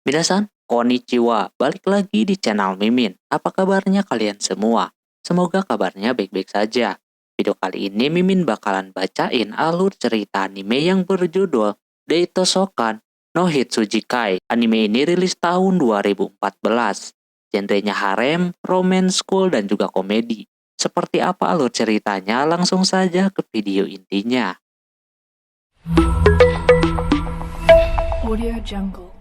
Minasan, konnichiwa. Balik lagi di channel Mimin. Apa kabarnya kalian semua? Semoga kabarnya baik-baik saja. Video kali ini Mimin bakalan bacain alur cerita anime yang berjudul Deito Sokan no Hitsujikai. Anime ini rilis tahun 2014. Genrenya harem, romance, school, dan juga komedi. Seperti apa alur ceritanya? Langsung saja ke video intinya. Audio Jungle.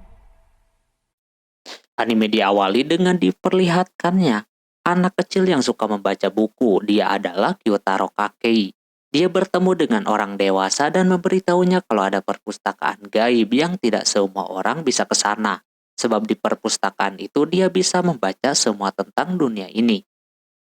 Anime diawali dengan diperlihatkannya anak kecil yang suka membaca buku. Dia adalah Kyotaro Kakei. Dia bertemu dengan orang dewasa dan memberitahunya kalau ada perpustakaan gaib yang tidak semua orang bisa ke sana. Sebab di perpustakaan itu dia bisa membaca semua tentang dunia ini.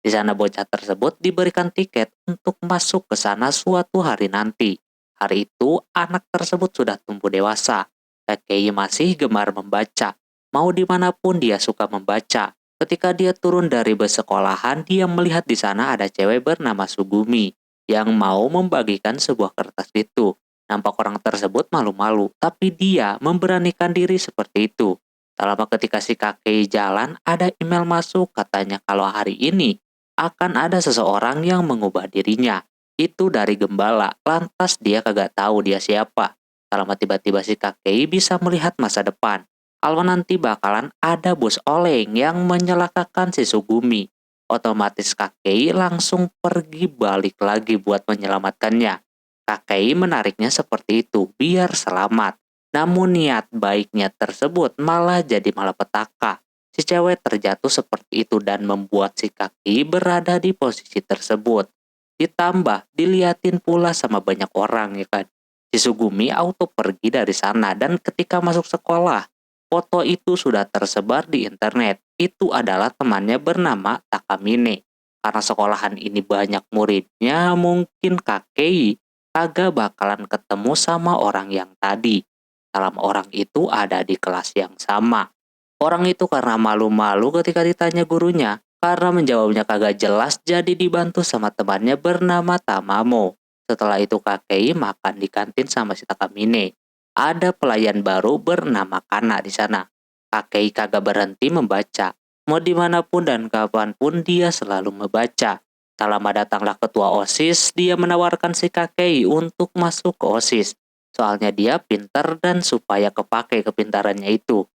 Di sana bocah tersebut diberikan tiket untuk masuk ke sana suatu hari nanti. Hari itu anak tersebut sudah tumbuh dewasa. Kakei masih gemar membaca. Mau dimanapun dia suka membaca. Ketika dia turun dari bus sekolahan, dia melihat di sana ada cewek bernama Sugumi yang mau membagikan sebuah kertas itu. Nampak orang tersebut malu-malu, tapi dia memberanikan diri seperti itu. Tak lama ketika si kakek jalan, ada email masuk katanya kalau hari ini akan ada seseorang yang mengubah dirinya. Itu dari gembala, lantas dia kagak tahu dia siapa. Tak lama tiba-tiba si kakek bisa melihat masa depan. Kalau nanti bakalan ada bos oleng yang menyelakakan si Sugumi. Otomatis kakek langsung pergi balik lagi buat menyelamatkannya. Kakek menariknya seperti itu biar selamat. Namun niat baiknya tersebut malah jadi malapetaka. Si cewek terjatuh seperti itu dan membuat si kaki berada di posisi tersebut. Ditambah diliatin pula sama banyak orang ya kan. Si Sugumi auto pergi dari sana dan ketika masuk sekolah, foto itu sudah tersebar di internet. Itu adalah temannya bernama Takamine. Karena sekolahan ini banyak muridnya, mungkin Kakei kagak bakalan ketemu sama orang yang tadi. Dalam orang itu ada di kelas yang sama. Orang itu karena malu-malu ketika ditanya gurunya, karena menjawabnya kagak jelas jadi dibantu sama temannya bernama Tamamo. Setelah itu Kakei makan di kantin sama si Takamine. Ada pelayan baru bernama Kana di sana. Kakei kagak berhenti membaca. Mau dimanapun dan kapanpun dia selalu membaca. Tak lama datanglah ketua OSIS, dia menawarkan si Kakei untuk masuk ke OSIS. Soalnya dia pintar dan supaya kepake kepintarannya itu.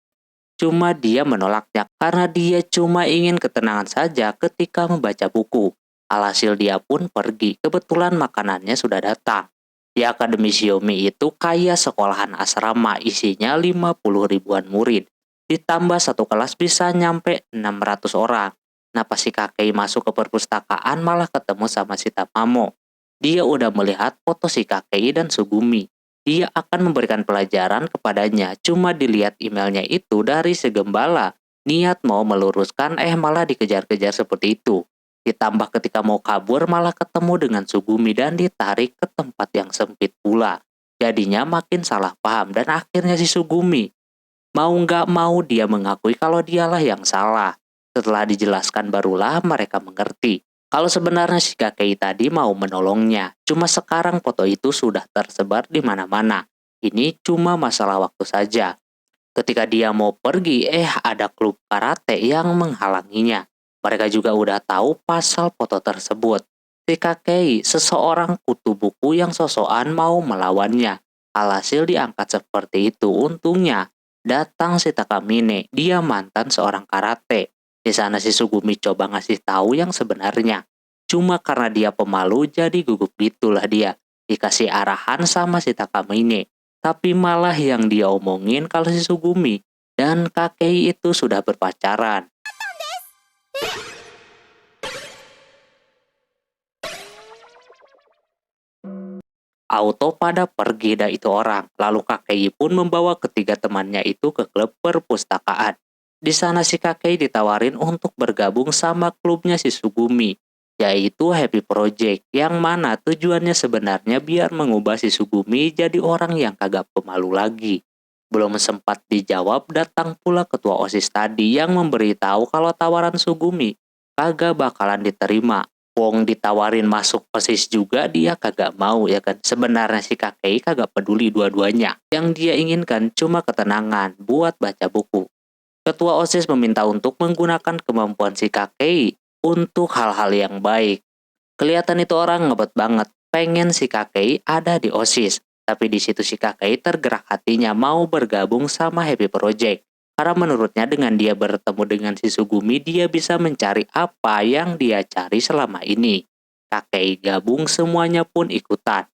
Cuma dia menolaknya karena dia cuma ingin ketenangan saja ketika membaca buku. Alhasil dia pun pergi, kebetulan makanannya sudah datang. Di Akademi Xiaomi itu kayak sekolahan asrama, isinya 50 ribuan murid. Ditambah satu kelas bisa nyampe 600 orang. Nah pas si kakek masuk ke perpustakaan malah ketemu sama si Tamamo. Dia udah melihat foto si kakek dan Sugumi. Dia akan memberikan pelajaran kepadanya. Cuma dilihat emailnya itu dari segembala. Niat mau meluruskan malah dikejar-kejar seperti itu. Ditambah ketika mau kabur malah ketemu dengan Sugumi dan ditarik ke tempat yang sempit pula. Jadinya makin salah paham dan akhirnya si Sugumi mau nggak mau dia mengakui kalau dialah yang salah. Setelah dijelaskan barulah mereka mengerti kalau sebenarnya si kakek tadi mau menolongnya. Cuma sekarang foto itu sudah tersebar di mana-mana. Ini cuma masalah waktu saja. Ketika dia mau pergi, ada klub karate yang menghalanginya. Mereka juga udah tahu pasal foto tersebut. Si kakek, seseorang kutu buku yang sosokan mau melawannya. Alhasil diangkat seperti itu. Untungnya, datang si Takamine, dia mantan seorang karate. Di sana si Sugumi coba ngasih tahu yang sebenarnya. Cuma karena dia pemalu jadi gugup gitulah dia. Dikasih arahan sama si Takamine. Tapi malah yang dia omongin kalau si Sugumi dan kakek itu sudah berpacaran. Auto pada pergi dah itu orang. Lalu kakek pun membawa ketiga temannya itu ke klub perpustakaan. Di sana si kakek ditawarin untuk bergabung sama klubnya si Sugumi, yaitu Happy Project, yang mana tujuannya sebenarnya biar mengubah si Sugumi jadi orang yang kagak pemalu lagi. Belum sempat dijawab, datang pula ketua OSIS tadi yang memberitahu kalau tawaran Sugumi kagak bakalan diterima. Wong ditawarin masuk OSIS juga dia kagak mau ya kan. Sebenarnya si Kakei kagak peduli dua-duanya. Yang dia inginkan cuma ketenangan buat baca buku. Ketua OSIS meminta untuk menggunakan kemampuan si Kakei untuk hal-hal yang baik. Kelihatan itu orang ngebet banget, pengen si Kakei ada di OSIS. Tapi di situ si Kakei tergerak hatinya mau bergabung sama Happy Project. Karena menurutnya dengan dia bertemu dengan si Sugumi, dia bisa mencari apa yang dia cari selama ini. Kakei gabung, semuanya pun ikutan.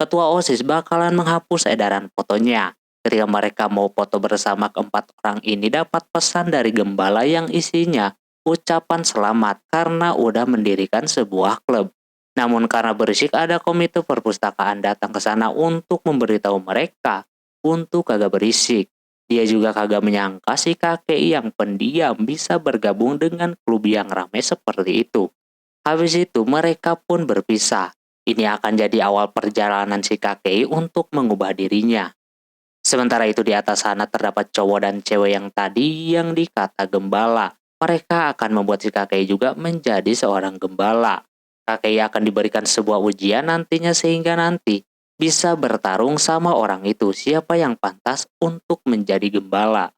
Ketua OSIS bakalan menghapus edaran fotonya. Ketika mereka mau foto bersama, keempat orang ini dapat pesan dari gembala yang isinya ucapan selamat karena udah mendirikan sebuah klub. Namun karena berisik, ada komite perpustakaan datang ke sana untuk memberitahu mereka untuk kagak berisik. Dia juga kagak menyangka si kakek yang pendiam bisa bergabung dengan klub yang ramai seperti itu. Habis itu mereka pun berpisah. Ini akan jadi awal perjalanan si kakek untuk mengubah dirinya. Sementara itu di atas sana terdapat cowok dan cewek yang tadi yang dikata gembala. Mereka akan membuat si kakek juga menjadi seorang gembala. Kakek akan diberikan sebuah ujian nantinya sehingga nanti bisa bertarung sama orang itu siapa yang pantas untuk menjadi gembala.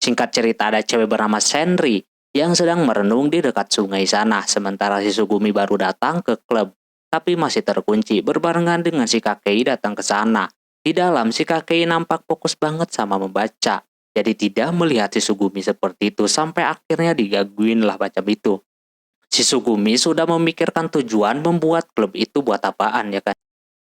Singkat cerita, ada cewek bernama Senri yang sedang merenung di dekat sungai sana sementara si Sugumi baru datang ke klub. Tapi masih terkunci berbarengan dengan si kakek datang ke sana. Di dalam si kakek nampak fokus banget sama membaca. Jadi tidak melihat si Sugumi seperti itu sampai akhirnya digangguin lah macam itu. Si Sugumi sudah memikirkan tujuan membuat klub itu buat apaan ya kan.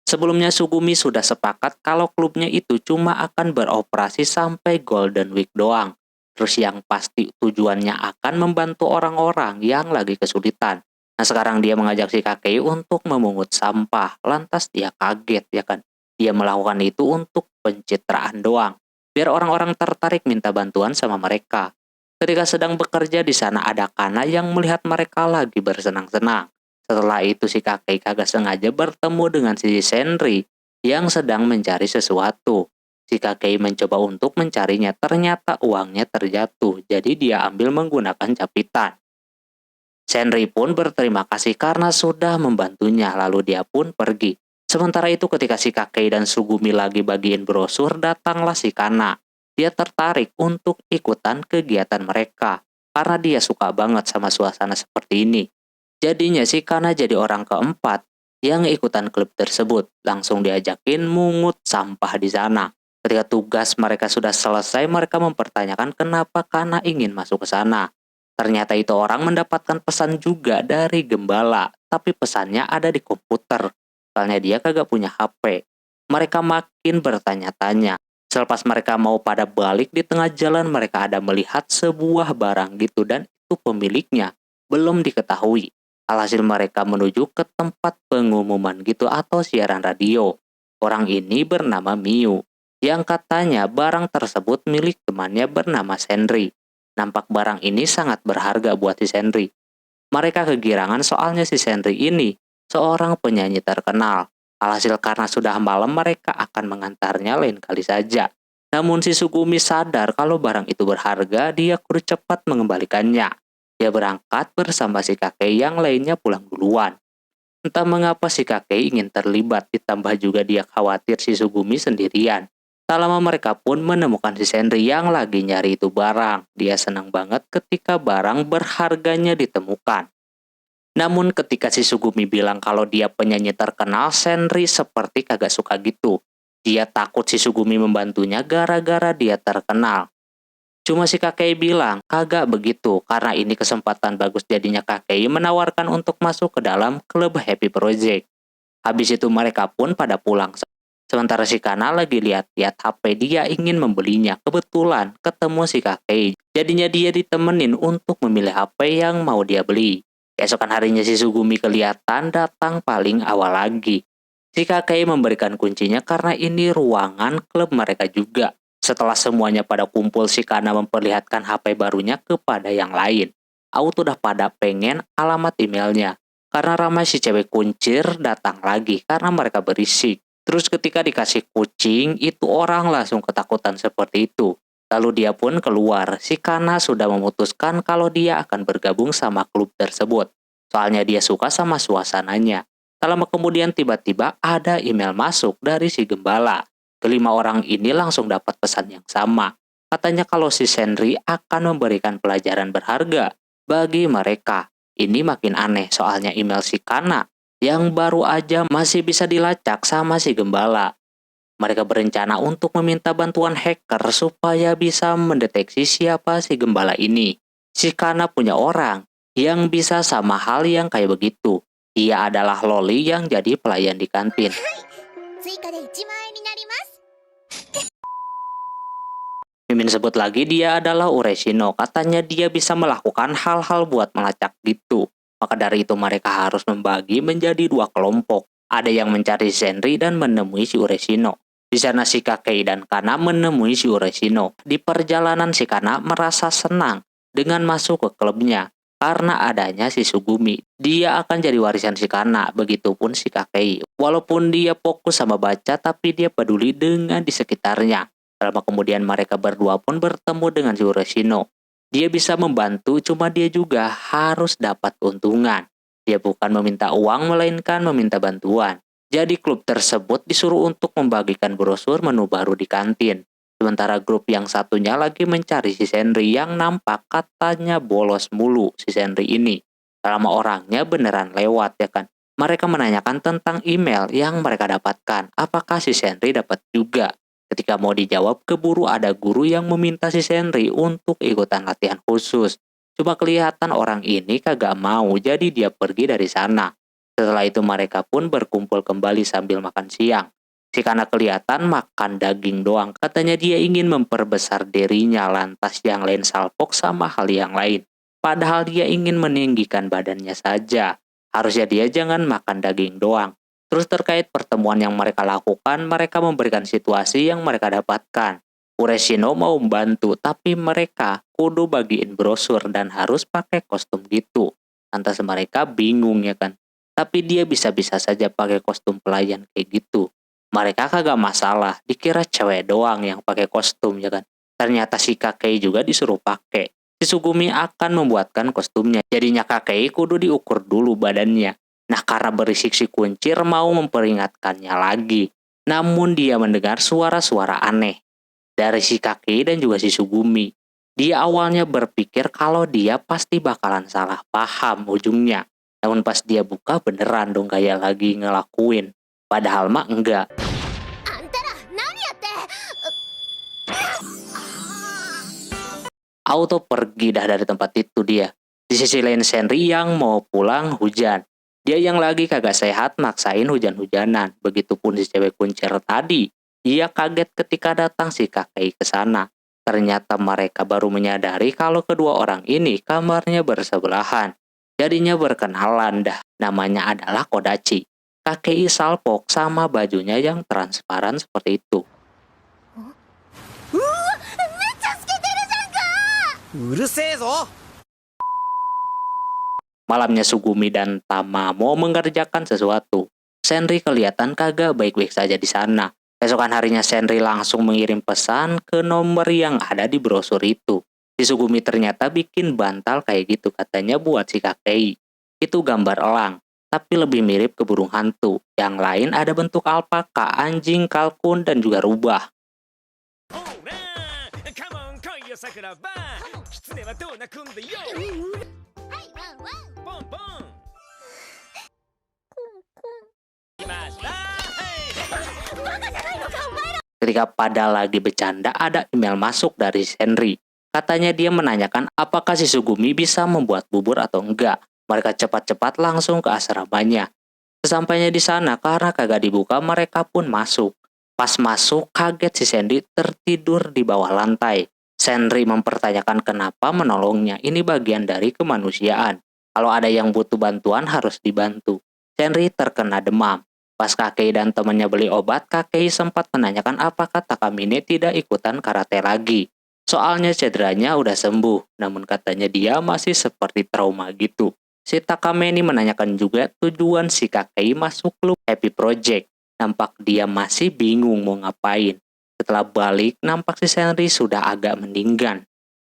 Sebelumnya Sugumi sudah sepakat kalau klubnya itu cuma akan beroperasi sampai Golden Week doang. Terus yang pasti tujuannya akan membantu orang-orang yang lagi kesulitan. Nah sekarang dia mengajak si kakek untuk memungut sampah. Lantas dia kaget ya kan. Dia melakukan itu untuk pencitraan doang. Biar orang-orang tertarik minta bantuan sama mereka. Ketika sedang bekerja di sana ada Kana yang melihat mereka lagi bersenang-senang. Setelah itu si kakek kagak sengaja bertemu dengan si Senri yang sedang mencari sesuatu. Si kakek mencoba untuk mencarinya, ternyata uangnya terjatuh, jadi dia ambil menggunakan capitan. Senri pun berterima kasih karena sudah membantunya, lalu dia pun pergi. Sementara itu ketika si kakek dan Sugumi lagi bagiin brosur, datanglah si Kana. Dia tertarik untuk ikutan kegiatan mereka, karena dia suka banget sama suasana seperti ini. Jadinya si Kana jadi orang keempat yang ikutan klub tersebut. Langsung diajakin mungut sampah di sana. Ketika tugas mereka sudah selesai, mereka mempertanyakan kenapa Kana ingin masuk ke sana. Ternyata itu orang mendapatkan pesan juga dari gembala, tapi pesannya ada di komputer. Soalnya dia kagak punya HP. Mereka makin bertanya-tanya. Selepas mereka mau pada balik, di tengah jalan mereka ada melihat sebuah barang gitu dan itu pemiliknya belum diketahui. Alhasil mereka menuju ke tempat pengumuman gitu atau siaran radio. Orang ini bernama Miu, yang katanya barang tersebut milik temannya bernama Senri. Nampak barang ini sangat berharga buat si Senri. Mereka kegirangan soalnya si Senri ini seorang penyanyi terkenal. Alhasil karena sudah malam mereka akan mengantarnya lain kali saja. Namun si Sugumi sadar kalau barang itu berharga, dia kudu cepat mengembalikannya. Dia berangkat bersama si kakek yang lainnya pulang duluan. Entah mengapa si kakek ingin terlibat, ditambah juga dia khawatir si Sugumi sendirian. Tak lama mereka pun menemukan si Senri yang lagi nyari itu barang. Dia senang banget ketika barang berharganya ditemukan. Namun ketika si Sugumi bilang kalau dia penyanyi terkenal, Senri seperti kagak suka gitu. Dia takut si Sugumi membantunya gara-gara dia terkenal. Cuma si kakek bilang, kagak begitu, karena ini kesempatan bagus jadinya kakek menawarkan untuk masuk ke dalam klub Happy Project. Habis itu mereka pun pada pulang. Sementara si Kana lagi lihat-lihat HP, dia ingin membelinya. Kebetulan ketemu si kakek. Jadinya dia ditemenin untuk memilih HP yang mau dia beli. Keesokan harinya si Sugumi kelihatan datang paling awal lagi. Si kakek memberikan kuncinya karena ini ruangan klub mereka juga. Setelah semuanya pada kumpul, si Kana memperlihatkan HP barunya kepada yang lain. Auto udah pada pengen alamat emailnya. Karena ramai si cewek kuncir datang lagi karena mereka berisik. Terus ketika dikasih kucing, itu orang langsung ketakutan seperti itu. Lalu dia pun keluar. Si Kana sudah memutuskan kalau dia akan bergabung sama klub tersebut. Soalnya dia suka sama suasananya. Tak lama kemudian tiba-tiba ada email masuk dari si gembala. Kelima orang ini langsung dapat pesan yang sama. Katanya kalau si Shenry akan memberikan pelajaran berharga bagi mereka. Ini makin aneh soalnya email si Kana yang baru aja masih bisa dilacak sama si gembala. Mereka berencana untuk meminta bantuan hacker supaya bisa mendeteksi siapa si gembala ini. Si Kana punya orang yang bisa sama hal yang kayak begitu. Ia adalah Loli yang jadi pelayan di kantin. Mimin sebut lagi dia adalah Ureshino. Katanya dia bisa melakukan hal-hal buat melacak gitu. Maka dari itu mereka harus membagi menjadi dua kelompok. Ada yang mencari Shenry dan menemui si Ureshino. Di sana si Kakei dan Kana menemui si Ureshino. Di perjalanan si Kana merasa senang dengan masuk ke klubnya. Karena adanya si Sugumi. Dia akan jadi warisan si Kana, begitupun si Kakei. Walaupun dia fokus sama baca, tapi dia peduli dengan di sekitarnya. Lama kemudian mereka berdua pun bertemu dengan si Ureshino. Dia bisa membantu, cuma dia juga harus dapat keuntungan. Dia bukan meminta uang, melainkan meminta bantuan. Jadi klub tersebut disuruh untuk membagikan brosur menu baru di kantin. Sementara grup yang satunya lagi mencari si Shenry yang nampak katanya bolos mulu si Shenry ini. Selama orangnya beneran lewat ya kan. Mereka menanyakan tentang email yang mereka dapatkan. Apakah si Shenry dapat juga? Ketika mau dijawab, keburu ada guru yang meminta si Shenry untuk ikutan latihan khusus. Cuma kelihatan orang ini kagak mau, jadi dia pergi dari sana. Setelah itu mereka pun berkumpul kembali sambil makan siang. Si Kana kelihatan makan daging doang. Katanya dia ingin memperbesar dirinya, lantas yang lain salpok sama hal yang lain. Padahal dia ingin meninggikan badannya saja. Harusnya dia jangan makan daging doang. Terus terkait pertemuan yang mereka lakukan, mereka memberikan situasi yang mereka dapatkan. Ureshino mau membantu, tapi mereka kudu bagiin brosur dan harus pakai kostum gitu. Lantas mereka bingung ya kan. Tapi dia bisa-bisa saja pakai kostum pelayan kayak gitu. Mereka kagak masalah, dikira cewek doang yang pakai kostum ya kan. Ternyata si Kakei juga disuruh pakai. Si Sugumi akan membuatkan kostumnya. Jadinya Kakei kudu diukur dulu badannya. Nah karena berisik si kuncir mau memperingatkannya lagi. Namun dia mendengar suara-suara aneh dari si Kakei dan juga si Sugumi. Dia awalnya berpikir kalau dia pasti bakalan salah paham ujungnya. Namun pas dia buka beneran dong kayak lagi ngelakuin. Padahal mah enggak. Auto pergi dah dari tempat itu dia. Di sisi lain Shenry yang mau pulang hujan. Dia yang lagi kagak sehat maksain hujan-hujanan. Begitupun si cewek kuncir tadi. Ia kaget ketika datang si Kakei ke sana. Ternyata mereka baru menyadari kalau kedua orang ini kamarnya bersebelahan. Jadinya berkenalan dah. Namanya adalah Kodachi. Kakei salpok sama bajunya yang transparan seperti itu. Malamnya Sugumi dan Tama mau mengerjakan sesuatu. Shenry kelihatan kagak baik-baik saja di sana. Esokan harinya Shenry langsung mengirim pesan ke nomor yang ada di brosur itu. Si Sugumi ternyata bikin bantal kayak gitu katanya buat si Kakei. Itu gambar elang, tapi lebih mirip ke burung hantu. Yang lain ada bentuk alpaka, anjing, kalkun, dan juga rubah. Ketika pada lagi bercanda, ada email masuk dari Shenry. Katanya dia menanyakan apakah si Sugumi bisa membuat bubur atau enggak. Mereka cepat-cepat langsung ke asramanya. Sesampainya di sana, karena kagak dibuka, mereka pun masuk. Pas masuk, kaget si Shenry tertidur di bawah lantai. Shenry mempertanyakan kenapa menolongnya. Ini bagian dari kemanusiaan. Kalau ada yang butuh bantuan, harus dibantu. Shenry terkena demam. Pas Kakei dan temannya beli obat, Kakei sempat menanyakan apakah Takamine tidak ikutan karate lagi. Soalnya cederanya udah sembuh, namun katanya dia masih seperti trauma gitu. Si Takame ini menanyakan juga tujuan si Kakei masuk klub Happy Project. Nampak dia masih bingung mau ngapain. Setelah balik, nampak si Shenry sudah agak mendingan.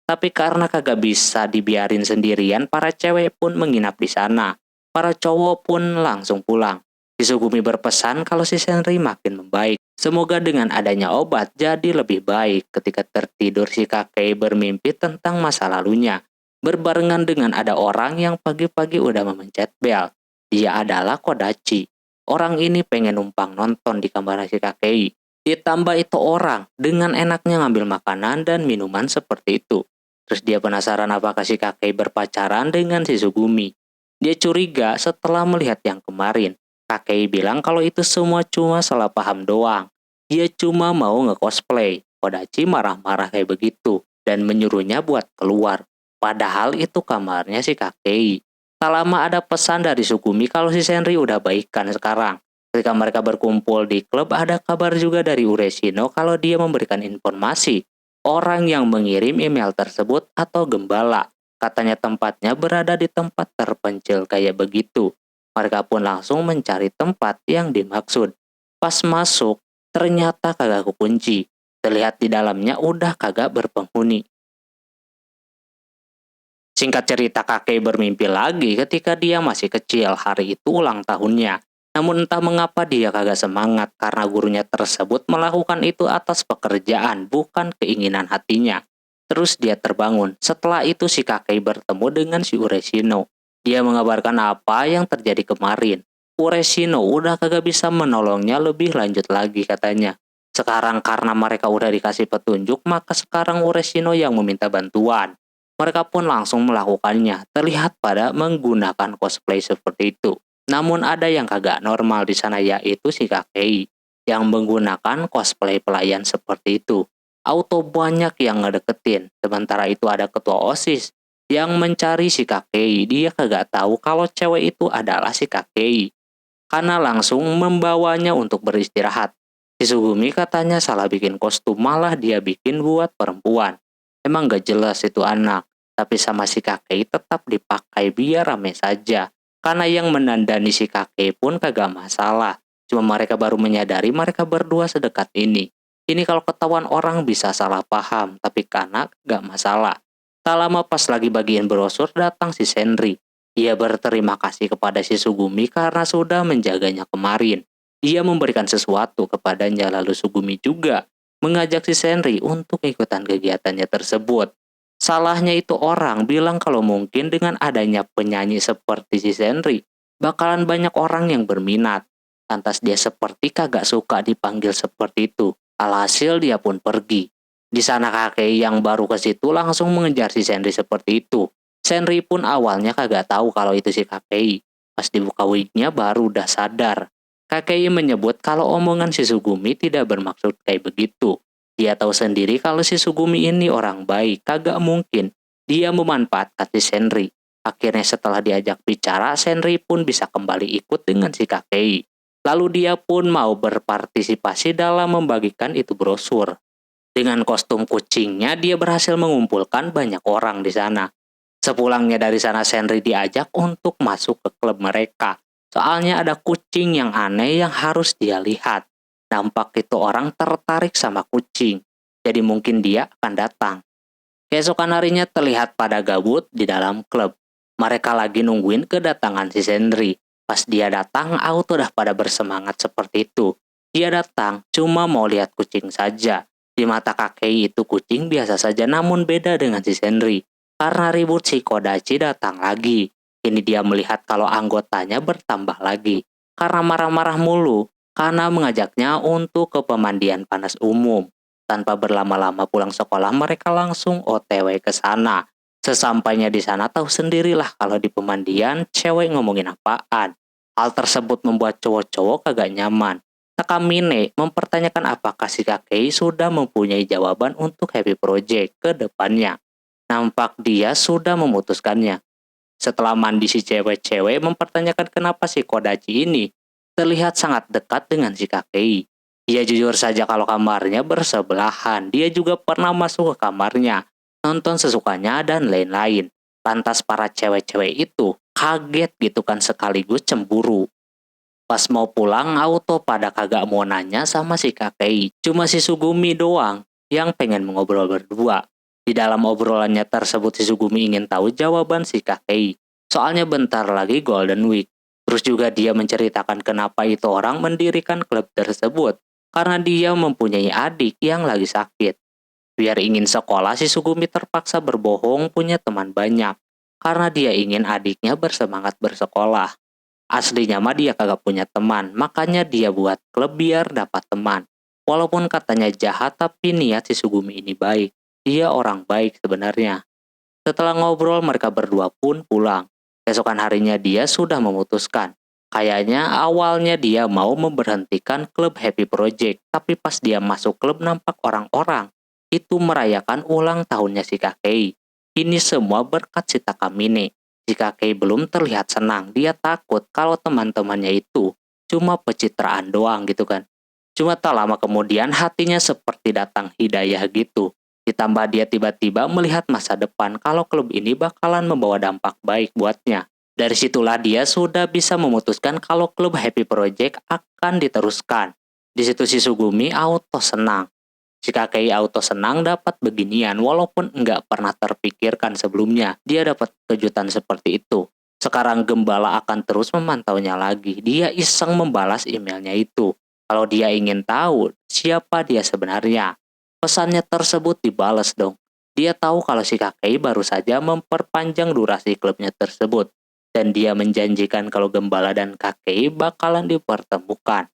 Tapi karena kagak bisa dibiarin sendirian, para cewek pun menginap di sana. Para cowok pun langsung pulang. Si Sugumi berpesan kalau si Senri makin membaik. Semoga dengan adanya obat jadi lebih baik. Ketika tertidur, si kakek bermimpi tentang masa lalunya. Berbarengan dengan ada orang yang pagi-pagi udah memencet bel. Dia adalah Kodachi. Orang ini pengen numpang nonton di kamar si kakek. Ditambah itu orang dengan enaknya ngambil makanan dan minuman seperti itu. Terus dia penasaran apakah si kakek berpacaran dengan si Sugumi. Dia curiga setelah melihat yang kemarin. Kakek bilang kalau itu semua cuma salah paham doang. Dia cuma mau nge-cosplay. Kodachi marah-marah kayak begitu dan menyuruhnya buat keluar. Padahal itu kamarnya si kakek. Tak lama ada pesan dari Sugumi kalau si Senri udah baikan sekarang. Ketika mereka berkumpul di klub, ada kabar juga dari Ureshino kalau dia memberikan informasi orang yang mengirim email tersebut atau gembala. Katanya tempatnya berada di tempat terpencil kayak begitu. Mereka pun langsung mencari tempat yang dimaksud. Pas masuk, ternyata kagak kekunci. Terlihat di dalamnya udah kagak berpenghuni. Singkat cerita, kakek bermimpi lagi ketika dia masih kecil. Hari itu ulang tahunnya. Namun entah mengapa dia kagak semangat karena gurunya tersebut melakukan itu atas pekerjaan, bukan keinginan hatinya. Terus dia terbangun. Setelah itu si kakek bertemu dengan si Ureshino. Dia mengabarkan apa yang terjadi kemarin. Ureshino udah kagak bisa menolongnya lebih lanjut lagi katanya. Sekarang karena mereka udah dikasih petunjuk, maka sekarang Ureshino yang meminta bantuan. Mereka pun langsung melakukannya, terlihat pada menggunakan cosplay seperti itu. Namun ada yang kagak normal di sana, yaitu si kakei yang menggunakan cosplay pelayan seperti itu. Auto banyak yang ngedeketin, sementara itu ada ketua OSIS yang mencari si kakei. Dia kagak tahu kalau cewek itu adalah si kakei, karena langsung membawanya untuk beristirahat. Si Sugumi katanya salah bikin kostum, malah dia bikin buat perempuan. Emang gak jelas itu anak. Tapi sama si kakek tetap dipakai biar rame saja. Karena yang menandani si kakek pun kagak masalah. Cuma mereka baru menyadari mereka berdua sedekat ini. Ini kalau ketahuan orang bisa salah paham, tapi karena gak masalah. Tak lama pas lagi bagian brosur datang si Senri. Dia berterima kasih kepada si Sugumi karena sudah menjaganya kemarin. Dia memberikan sesuatu kepadanya, lalu Sugumi juga mengajak si Senri untuk ikutan kegiatannya tersebut. Salahnya itu orang bilang kalau mungkin dengan adanya penyanyi seperti si Senri, bakalan banyak orang yang berminat. Lantas dia seperti kagak suka dipanggil seperti itu. Alhasil dia pun pergi. Di sana kakek yang baru ke situ langsung mengejar si Senri seperti itu. Senri pun awalnya kagak tahu kalau itu si kakek. Pas dibuka wignya baru udah sadar. Kakek menyebut kalau omongan si Sugumi tidak bermaksud kayak begitu. Dia tahu sendiri kalau si Sugumi ini orang baik, kagak mungkin dia memanfaatkan si Senri. Akhirnya setelah diajak bicara, Senri pun bisa kembali ikut dengan si kakei. Lalu dia pun mau berpartisipasi dalam membagikan itu brosur. Dengan kostum kucingnya, dia berhasil mengumpulkan banyak orang di sana. Sepulangnya dari sana, Senri diajak untuk masuk ke klub mereka. Soalnya ada kucing yang aneh yang harus dia lihat. Nampak itu orang tertarik sama kucing, jadi mungkin dia akan datang. Keesokan harinya terlihat pada gabut di dalam klub. Mereka lagi nungguin kedatangan si Senri. Pas dia datang, auto udah pada bersemangat seperti itu. Dia datang cuma mau lihat kucing saja. Di mata kakek itu kucing biasa saja, namun beda dengan si Senri. Karena ribut, si Kodachi datang lagi. Kini dia melihat kalau anggotanya bertambah lagi. Karena marah-marah mulu, karena mengajaknya untuk ke pemandian panas umum. Tanpa berlama-lama pulang sekolah, mereka langsung OTW ke sana. Sesampainya di sana, tahu sendirilah kalau di pemandian cewek ngomongin apaan. Hal tersebut membuat cowok-cowok kagak nyaman. Takamine mempertanyakan apakah si kakek sudah mempunyai jawaban untuk happy project ke depannya. Nampak dia sudah memutuskannya. Setelah mandi, si cewek-cewek mempertanyakan kenapa si Kodachi ini terlihat sangat dekat dengan si kakei. Dia jujur saja kalau kamarnya bersebelahan. Dia juga pernah masuk ke kamarnya, nonton sesukanya dan lain-lain. Lantas para cewek-cewek itu kaget gitu kan, sekaligus cemburu. Pas mau pulang, auto pada kagak mau nanya sama si kakei. Cuma si Sugumi doang yang pengen mengobrol berdua. Di dalam obrolannya tersebut si Sugumi ingin tahu jawaban si Kakei. Soalnya bentar lagi Golden Week. Terus juga dia menceritakan kenapa itu orang mendirikan klub tersebut. Karena dia mempunyai adik yang lagi sakit. Biar ingin sekolah, si Sugumi terpaksa berbohong punya teman banyak. Karena dia ingin adiknya bersemangat bersekolah. Aslinya mah dia kagak punya teman, makanya dia buat klub biar dapat teman. Walaupun katanya jahat, tapi niat si Sugumi ini baik. Dia orang baik sebenarnya. Setelah ngobrol, mereka berdua pun pulang. Keesokan harinya dia sudah memutuskan. Kayaknya awalnya dia mau memberhentikan klub Happy Project, tapi pas dia masuk klub nampak orang-orang itu merayakan ulang tahunnya si Kakei. Ini semua berkat si Takamine. Si Kakei belum terlihat senang, dia takut kalau teman-temannya itu cuma pencitraan doang gitu kan. Cuma tak lama kemudian hatinya seperti datang hidayah gitu. Ditambah dia tiba-tiba melihat masa depan kalau klub ini bakalan membawa dampak baik buatnya. Dari situlah dia sudah bisa memutuskan kalau klub Happy Project akan diteruskan. Di situ si Sugumi auto senang. Si Kakei auto senang dapat beginian walaupun nggak pernah terpikirkan sebelumnya dia dapat kejutan seperti itu. Sekarang Gembala akan terus memantaunya lagi. Dia iseng membalas emailnya itu. Kalau dia ingin tahu siapa dia sebenarnya. Pesannya tersebut dibalas dong. Dia tahu kalau si Kakei baru saja memperpanjang durasi klubnya tersebut. Dan dia menjanjikan kalau Gembala dan Kakei bakalan dipertemukan.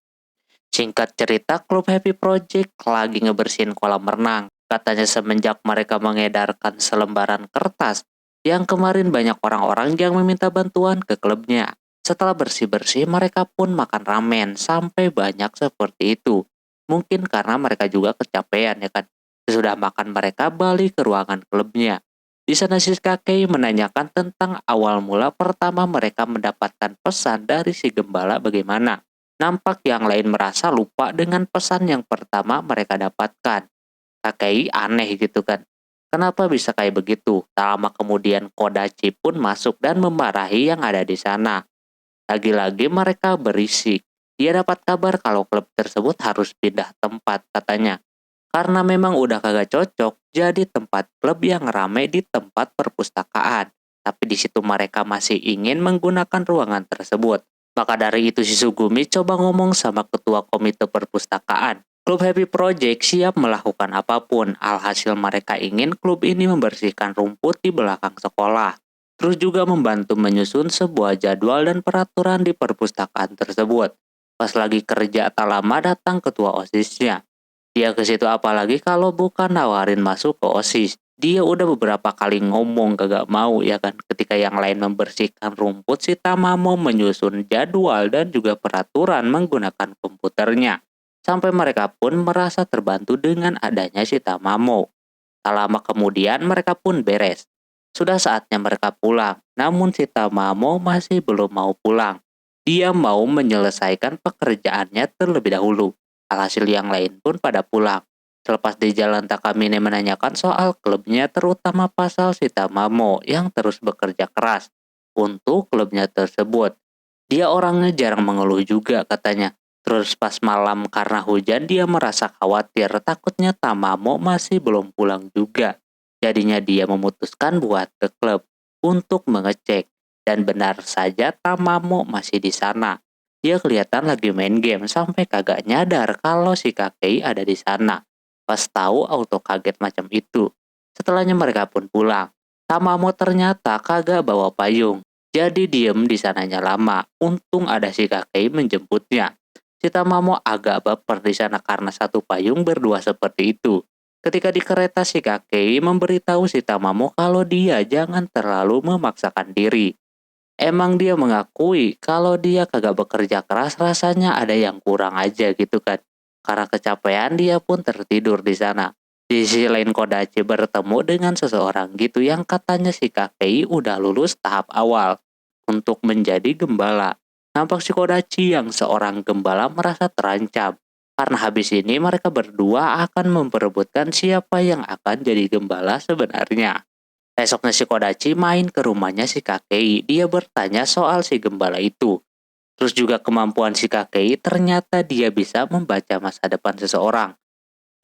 Singkat cerita, klub Happy Project lagi ngebersihin kolam renang. Katanya semenjak mereka mengedarkan selembaran kertas, yang kemarin banyak orang-orang yang meminta bantuan ke klubnya. Setelah bersih-bersih, mereka pun makan ramen sampai banyak seperti itu. Mungkin karena mereka juga kecapean ya kan. Sesudah makan mereka balik ke ruangan klubnya. Di sana si Kakei menanyakan tentang awal mula pertama mereka mendapatkan pesan dari si gembala bagaimana. Nampak yang lain merasa lupa dengan pesan yang pertama mereka dapatkan. Kakei aneh gitu kan. Kenapa bisa kayak begitu? Tak lama kemudian Kodachi pun masuk dan memarahi yang ada di sana. Lagi-lagi mereka berisik. Dia dapat kabar kalau klub tersebut harus pindah tempat katanya. Karena memang udah kagak cocok jadi tempat klub yang ramai di tempat perpustakaan. Tapi di situ mereka masih ingin menggunakan ruangan tersebut. Maka dari itu si Sugumi coba ngomong sama ketua komite perpustakaan. Klub Happy Project siap melakukan apapun. Alhasil mereka ingin klub ini membersihkan rumput di belakang sekolah. Terus juga membantu menyusun sebuah jadwal dan peraturan di perpustakaan tersebut. Pas lagi kerja tak lama datang ketua OSISnya. Dia ke situ apalagi kalau bukan nawarin masuk ke OSIS. Dia udah beberapa kali ngomong kagak mau ya kan. Ketika yang lain membersihkan rumput, si Tamamo menyusun jadwal dan juga peraturan menggunakan komputernya. Sampai mereka pun merasa terbantu dengan adanya si Tamamo. Tak lama kemudian mereka pun beres. Sudah saatnya mereka pulang. Namun si Tamamo masih belum mau pulang. Dia mau menyelesaikan pekerjaannya terlebih dahulu. Alhasil yang lain pun pada pulang. Selepas di jalan Takamine menanyakan soal klubnya terutama pasal si Tamamo yang terus bekerja keras untuk klubnya tersebut. Dia orangnya jarang mengeluh juga katanya. Terus pas malam karena hujan dia merasa khawatir takutnya Tamamo masih belum pulang juga. Jadinya dia memutuskan buat ke klub untuk mengecek. Dan benar saja Tamamo masih di sana. Dia kelihatan lagi main game sampai kagak nyadar kalau si Kakei ada di sana. Pas tahu auto kaget macam itu. Setelahnya mereka pun pulang. Tamamo ternyata kagak bawa payung. Jadi diem di sananya lama. Untung ada si Kakei menjemputnya. Si Tamamo agak baper di sana karena satu payung berdua seperti itu. Ketika di kereta si Kakei memberitahu si Tamamo kalau dia jangan terlalu memaksakan diri. Emang dia mengakui kalau dia kagak bekerja keras rasanya ada yang kurang aja gitu kan. Karena kecapean dia pun tertidur di sana. Di sisi lain Kodachi bertemu dengan seseorang gitu yang katanya si Kakei udah lulus tahap awal untuk menjadi gembala. Nampak si Kodachi yang seorang gembala merasa terancam. Karena habis ini mereka berdua akan memperebutkan siapa yang akan jadi gembala sebenarnya. Esoknya si Kodachi main ke rumahnya si Kakei. Dia bertanya soal si gembala itu. Terus juga kemampuan si Kakei ternyata dia bisa membaca masa depan seseorang.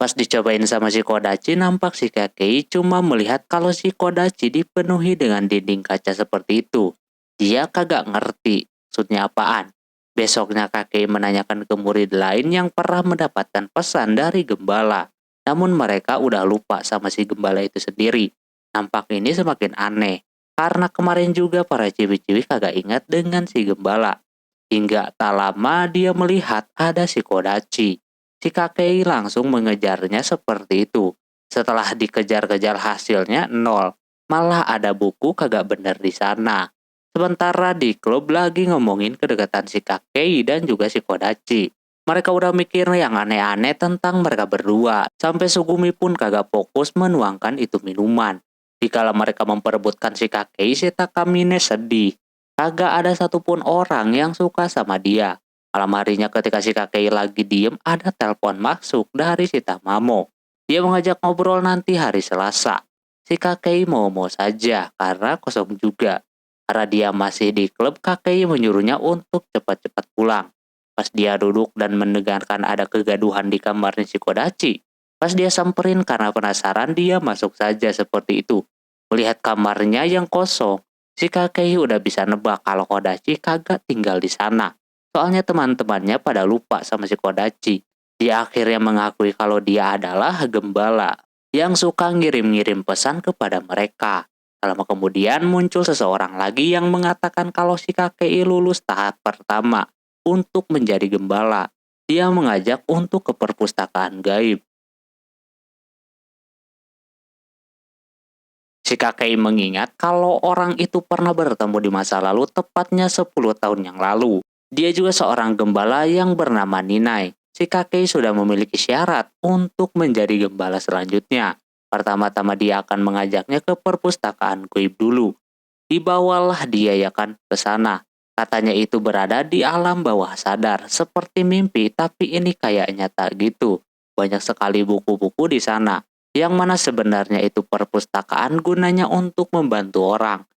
Pas dicobain sama si Kodachi, nampak si Kakei cuma melihat kalau si Kodachi dipenuhi dengan dinding kaca seperti itu. Dia kagak ngerti maksudnya apaan. Besoknya Kakei menanyakan ke murid lain yang pernah mendapatkan pesan dari gembala. Namun mereka udah lupa sama si gembala itu sendiri. Nampak ini semakin aneh. Karena kemarin juga para ciwi-ciwi kagak ingat dengan si gembala. Hingga tak lama dia melihat ada si Kodachi. Si Kakei langsung mengejarnya seperti itu. Setelah dikejar-kejar hasilnya nol. Malah ada buku kagak bener di sana. Sementara di klub lagi ngomongin kedekatan si Kakei dan juga si Kodachi. Mereka udah mikir yang aneh-aneh tentang mereka berdua. Sampai Sugumi pun kagak fokus menuangkan itu minuman. Dikala mereka memperebutkan si Kakei, si Takamine sedih. Kagak ada satupun orang yang suka sama dia. Malam harinya ketika si Kakei lagi diem, ada telepon masuk dari si Tamamo. Dia mengajak ngobrol nanti hari Selasa. Si Kakei mau-mau saja karena kosong juga. Karena dia masih di klub, Kakei menyuruhnya untuk cepat-cepat pulang. Pas dia duduk dan mendengarkan ada kegaduhan di kamarnya si Kodachi. Pas dia samperin karena penasaran, dia masuk saja seperti itu. Melihat kamarnya yang kosong, si Kakei udah bisa nebak kalau Kodachi kagak tinggal di sana. Soalnya teman-temannya pada lupa sama si Kodachi. Dia akhirnya mengakui kalau dia adalah gembala yang suka ngirim-ngirim pesan kepada mereka. Lama kemudian muncul seseorang lagi yang mengatakan kalau si Kakei lulus tahap pertama untuk menjadi gembala. Dia mengajak untuk ke perpustakaan gaib. Si Kakei mengingat kalau orang itu pernah bertemu di masa lalu, tepatnya 10 tahun yang lalu. Dia juga seorang gembala yang bernama Ninai. Si Kakei sudah memiliki syarat untuk menjadi gembala selanjutnya. Pertama-tama dia akan mengajaknya ke perpustakaan gaib dulu. Dibawalah dia ya kan ke sana. Katanya itu berada di alam bawah sadar, seperti mimpi, tapi ini kayak nyata gitu. Banyak sekali buku-buku di sana, yang mana sebenarnya itu perpustakaan gunanya untuk membantu orang.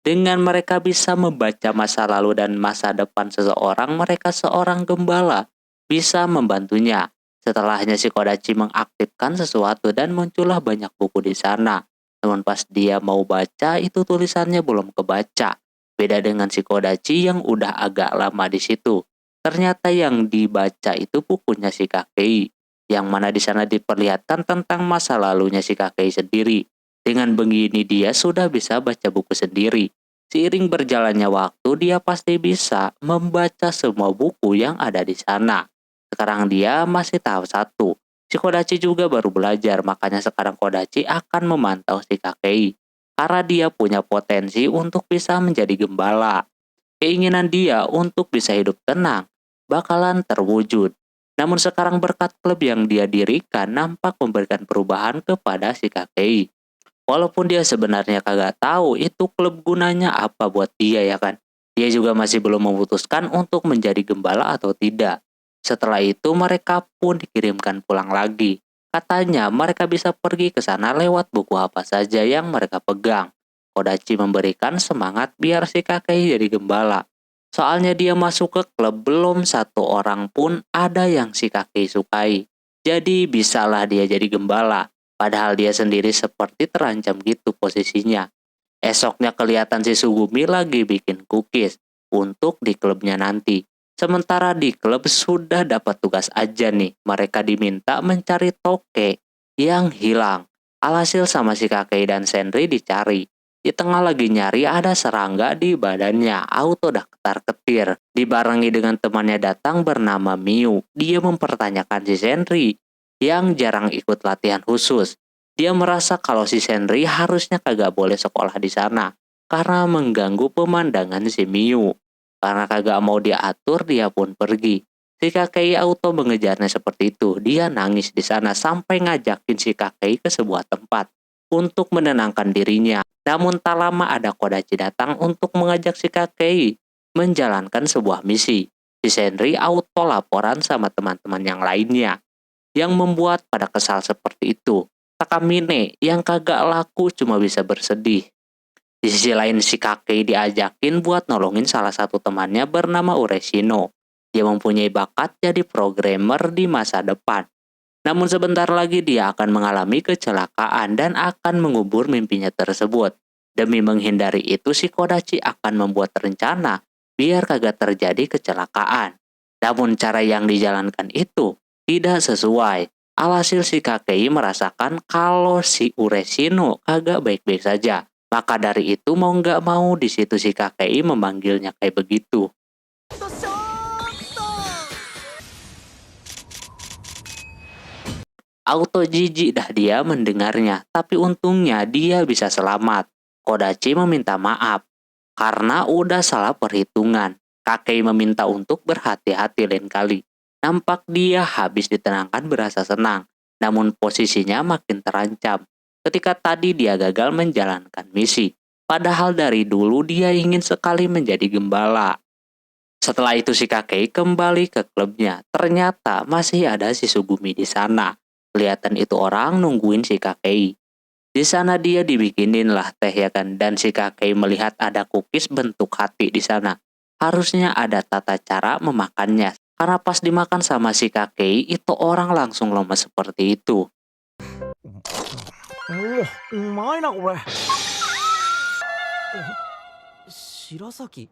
Dengan mereka bisa membaca masa lalu dan masa depan seseorang, mereka seorang gembala bisa membantunya. Setelahnya si Kodachi mengaktifkan sesuatu dan muncullah banyak buku di sana. Namun pas dia mau baca, itu tulisannya belum kebaca. Beda dengan si Kodachi yang udah agak lama di situ. Ternyata yang dibaca itu bukunya si Kakei, yang mana di sana diperlihatkan tentang masa lalunya si Kakei sendiri. Dengan begini dia sudah bisa baca buku sendiri. Seiring berjalannya waktu, dia pasti bisa membaca semua buku yang ada di sana. Sekarang dia masih tahap 1. Si Kodachi juga baru belajar, makanya sekarang Kodachi akan memantau si Kakei. Karena dia punya potensi untuk bisa menjadi gembala. Keinginan dia untuk bisa hidup tenang bakalan terwujud. Namun sekarang berkat klub yang dia dirikan nampak memberikan perubahan kepada si Kakei. Walaupun dia sebenarnya kagak tahu itu klub gunanya apa buat dia ya kan. Dia juga masih belum memutuskan untuk menjadi gembala atau tidak. Setelah itu mereka pun dikirimkan pulang lagi. Katanya mereka bisa pergi ke sana lewat buku apa saja yang mereka pegang. Kodachi memberikan semangat biar si Kakei jadi gembala. Soalnya dia masuk ke klub belum satu orang pun ada yang si Kakei sukai. Jadi bisalah dia jadi gembala. Padahal dia sendiri seperti terancam gitu posisinya. Esoknya kelihatan si Sugumi lagi bikin cookies untuk di klubnya nanti. Sementara di klub sudah dapat tugas aja nih. Mereka diminta mencari toke yang hilang. Alhasil sama si Kakei dan Senri dicari. Di tengah lagi nyari ada serangga di badannya. Auto dah ketar-ketir. Dibarengi dengan temannya datang bernama Miu. Dia mempertanyakan si Senri yang jarang ikut latihan khusus. Dia merasa kalau si Senri harusnya kagak boleh sekolah di sana karena mengganggu pemandangan si Miu. Karena kagak mau diatur, dia pun pergi. Si Kakei auto mengejarnya seperti itu. Dia nangis di sana sampai ngajakin si Kakei ke sebuah tempat untuk menenangkan dirinya. Namun tak lama ada Kodachi datang untuk mengajak si Kakei menjalankan sebuah misi. Si Senri auto laporan sama teman-teman yang lainnya, yang membuat pada kesal seperti itu. Takamine yang kagak laku cuma bisa bersedih. Di sisi lain si Kakei diajakin buat nolongin salah satu temannya bernama Ureshino. Dia mempunyai bakat jadi programmer di masa depan. Namun sebentar lagi dia akan mengalami kecelakaan dan akan mengubur mimpinya tersebut. Demi menghindari itu, si Kodachi akan membuat rencana biar kagak terjadi kecelakaan. Namun cara yang dijalankan itu tidak sesuai. Alhasil si Kakei merasakan kalau si Ureshino kagak baik-baik saja. Maka dari itu mau nggak mau di situ si Kakei memanggilnya kayak begitu. Auto jijik dah dia mendengarnya, tapi untungnya dia bisa selamat. Kodachi meminta maaf karena udah salah perhitungan. Kakei meminta untuk berhati-hati lain kali. Nampak dia habis ditenangkan berasa senang, namun posisinya makin terancam. Ketika tadi dia gagal menjalankan misi, padahal dari dulu dia ingin sekali menjadi gembala. Setelah itu si Kakei kembali ke klubnya. Ternyata masih ada si Sugumi di sana. Kelihatan itu orang nungguin si Kakei. Di sana dia dibikinin lah teh ya kan, dan si Kakei melihat ada cookies bentuk hati di sana. Harusnya ada tata cara memakannya. Karena pas dimakan sama si Kakei, itu orang langsung lemes seperti itu. うまいなこれ。白崎。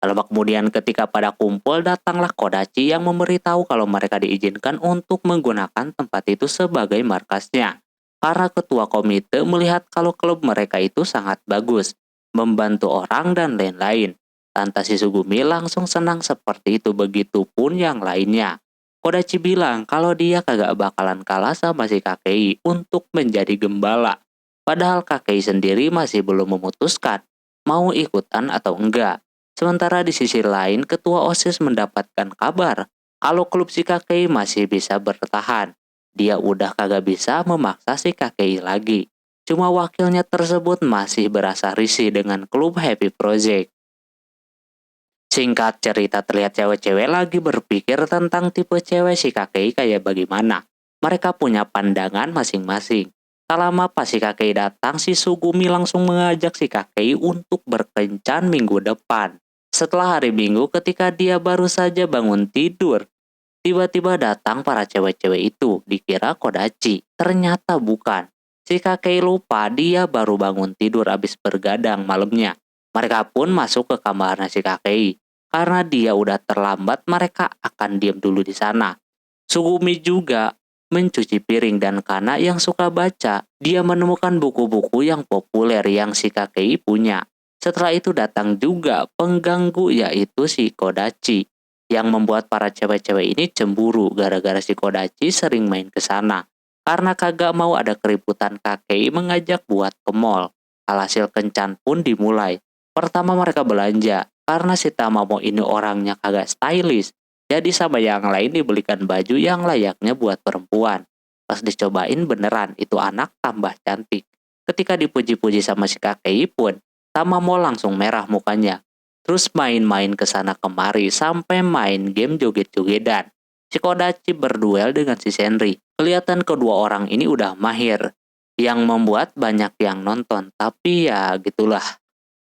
Lama kemudian ketika pada kumpul, datanglah Kodachi yang memberitahu kalau mereka diizinkan untuk menggunakan tempat itu sebagai markasnya. Para ketua komite melihat kalau klub mereka itu sangat bagus, membantu orang dan lain-lain. Tante Shizugumi langsung senang seperti itu, begitupun yang lainnya. Kodachi bilang kalau dia kagak bakalan kalah sama si Kakei untuk menjadi gembala. Padahal Kakei sendiri masih belum memutuskan mau ikutan atau enggak. Sementara di sisi lain, ketua OSIS mendapatkan kabar kalau klub si Kakei masih bisa bertahan. Dia udah kagak bisa memaksa si Kakei lagi. Cuma wakilnya tersebut masih berasa risih dengan klub Happy Project. Singkat cerita, terlihat cewek-cewek lagi berpikir tentang tipe cewek si Kakei kayak bagaimana. Mereka punya pandangan masing-masing. Tak lama pas si Kakei datang, si Sugumi langsung mengajak si Kakei untuk berkencan minggu depan. Setelah hari Minggu, ketika dia baru saja bangun tidur, tiba-tiba datang para cewek-cewek itu. Dikira Kodachi, ternyata bukan. Si Kakei lupa dia baru bangun tidur abis bergadang malamnya. Mereka pun masuk ke kamarnya si Kakei. Karena dia udah terlambat, mereka akan diam dulu di sana. Sugumi juga mencuci piring, dan karena yang suka baca, dia menemukan buku-buku yang populer yang si Kakei punya. Setelah itu datang juga pengganggu, yaitu si Kodachi, yang membuat para cewek-cewek ini cemburu gara-gara si Kodachi sering main ke sana. Karena kagak mau ada keributan, Kakei mengajak buat ke mall. Alhasil kencan pun dimulai. Pertama mereka belanja, karena si Tamamo ini orangnya kagak stylish. Jadi sama yang lain dibelikan baju yang layaknya buat perempuan. Pas dicobain beneran itu anak tambah cantik. Ketika dipuji-puji sama si Kakei pun, Tamamo langsung merah mukanya. Terus main-main ke sana kemari sampai main game joget-jogedan. Si Kodachi berduel dengan si Senri. Kelihatan kedua orang ini udah mahir, yang membuat banyak yang nonton. Tapi ya gitulah.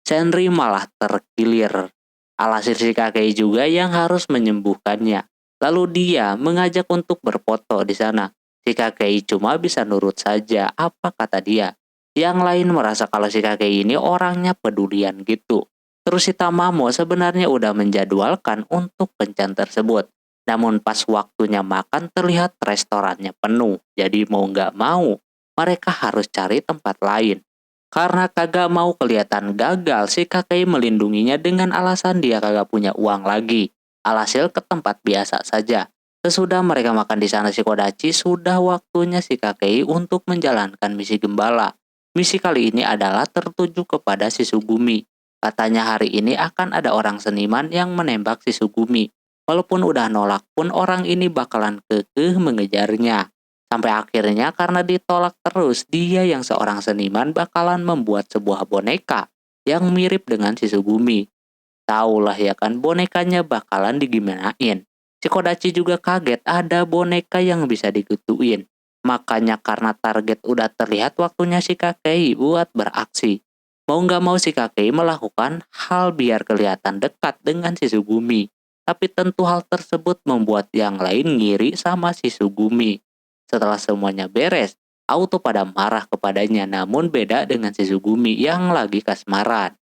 Senri malah terkilir. Alhasil si Kakei juga yang harus menyembuhkannya. Lalu dia mengajak untuk berfoto di sana. Si Kakei cuma bisa nurut saja apa kata dia. Yang lain merasa kalau si Kakei ini orangnya pedulian gitu. Terus si Tamamo sebenarnya udah menjadwalkan untuk kencan tersebut. Namun pas waktunya makan terlihat restorannya penuh. Jadi mau nggak mau, mereka harus cari tempat lain. Karena kagak mau kelihatan gagal, si Kakei melindunginya dengan alasan dia kagak punya uang lagi. Alhasil ke tempat biasa saja. Sesudah mereka makan di sana si Kodachi, sudah waktunya si Kakei untuk menjalankan misi gembala. Misi kali ini adalah tertuju kepada si Sugumi. Katanya hari ini akan ada orang seniman yang menembak si Sugumi. Walaupun udah nolak pun orang ini bakalan kekeh mengejarnya. Sampai akhirnya karena ditolak terus, dia yang seorang seniman bakalan membuat sebuah boneka yang mirip dengan si Sugumi. Taulah ya kan, bonekanya bakalan digimanain. Si Kodachi juga kaget ada boneka yang bisa digituin. Makanya karena target udah terlihat, waktunya si Kakei buat beraksi. Mau nggak mau si Kakei melakukan hal biar kelihatan dekat dengan si Sugumi. Tapi tentu hal tersebut membuat yang lain ngiri sama si Sugumi. Setelah semuanya beres, auto pada marah kepadanya, namun beda dengan si Sugumi yang lagi kasmaran.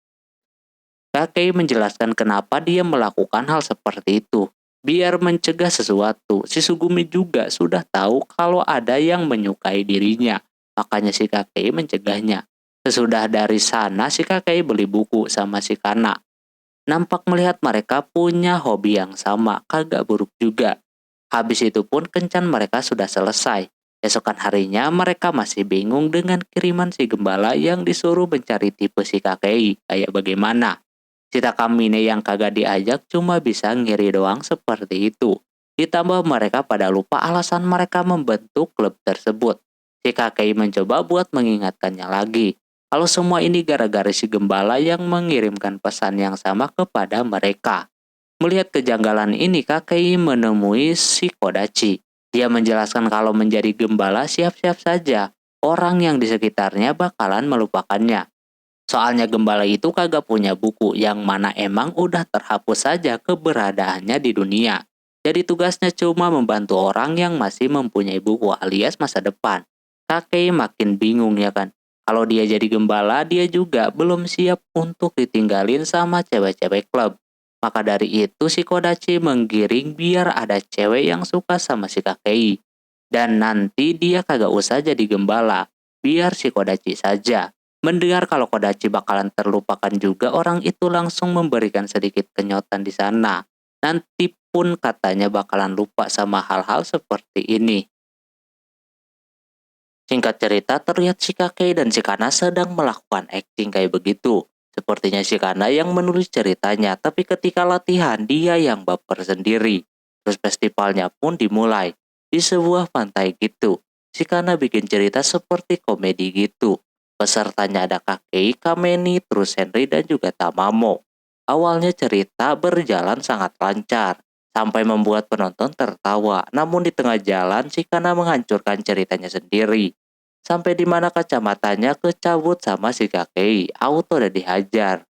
Kakei menjelaskan kenapa dia melakukan hal seperti itu. Biar mencegah sesuatu, si Sugumi juga sudah tahu kalau ada yang menyukai dirinya. Makanya si Kakei mencegahnya. Sesudah dari sana, si Kakei beli buku sama si Kana. Nampak melihat mereka punya hobi yang sama, kagak buruk juga. Habis itu pun kencan mereka sudah selesai. Esokan harinya mereka masih bingung dengan kiriman si gembala yang disuruh mencari tipe si Kakei kayak bagaimana. Si Takamine yang kagak diajak cuma bisa ngiri doang seperti itu. Ditambah mereka pada lupa alasan mereka membentuk klub tersebut. Si Kakei mencoba buat mengingatkannya lagi. Kalau semua ini gara-gara si gembala yang mengirimkan pesan yang sama kepada mereka. Melihat kejanggalan ini, Kakei menemui si Kodachi. Dia menjelaskan kalau menjadi gembala siap-siap saja. Orang yang di sekitarnya bakalan melupakannya. Soalnya gembala itu kagak punya buku yang mana emang udah terhapus saja keberadaannya di dunia. Jadi tugasnya cuma membantu orang yang masih mempunyai buku alias masa depan. Kakei makin bingung ya kan. Kalau dia jadi gembala, dia juga belum siap untuk ditinggalin sama cewek-cewek klub. Maka dari itu si Kodachi menggiring biar ada cewek yang suka sama si Kakei. Dan nanti dia kagak usah jadi gembala, biar si Kodachi saja. Mendengar kalau Kodachi bakalan terlupakan juga, orang itu langsung memberikan sedikit kenyotan di sana. Nanti pun katanya bakalan lupa sama hal-hal seperti ini. Singkat cerita, terlihat si Kakei dan si Kana sedang melakukan acting kayak begitu. Sepertinya si Kana yang menulis ceritanya, tapi ketika latihan dia yang baper sendiri. Terus festivalnya pun dimulai. Di sebuah pantai gitu. Si Kana bikin cerita seperti komedi gitu. Pesertanya ada Kakei, Kameni, terus Henry dan juga Tamamo. Awalnya cerita berjalan sangat lancar, sampai membuat penonton tertawa. Namun di tengah jalan si Kana menghancurkan ceritanya sendiri. Sampai di mana kacamatanya kecabut sama si Kakei, auto udah dihajar.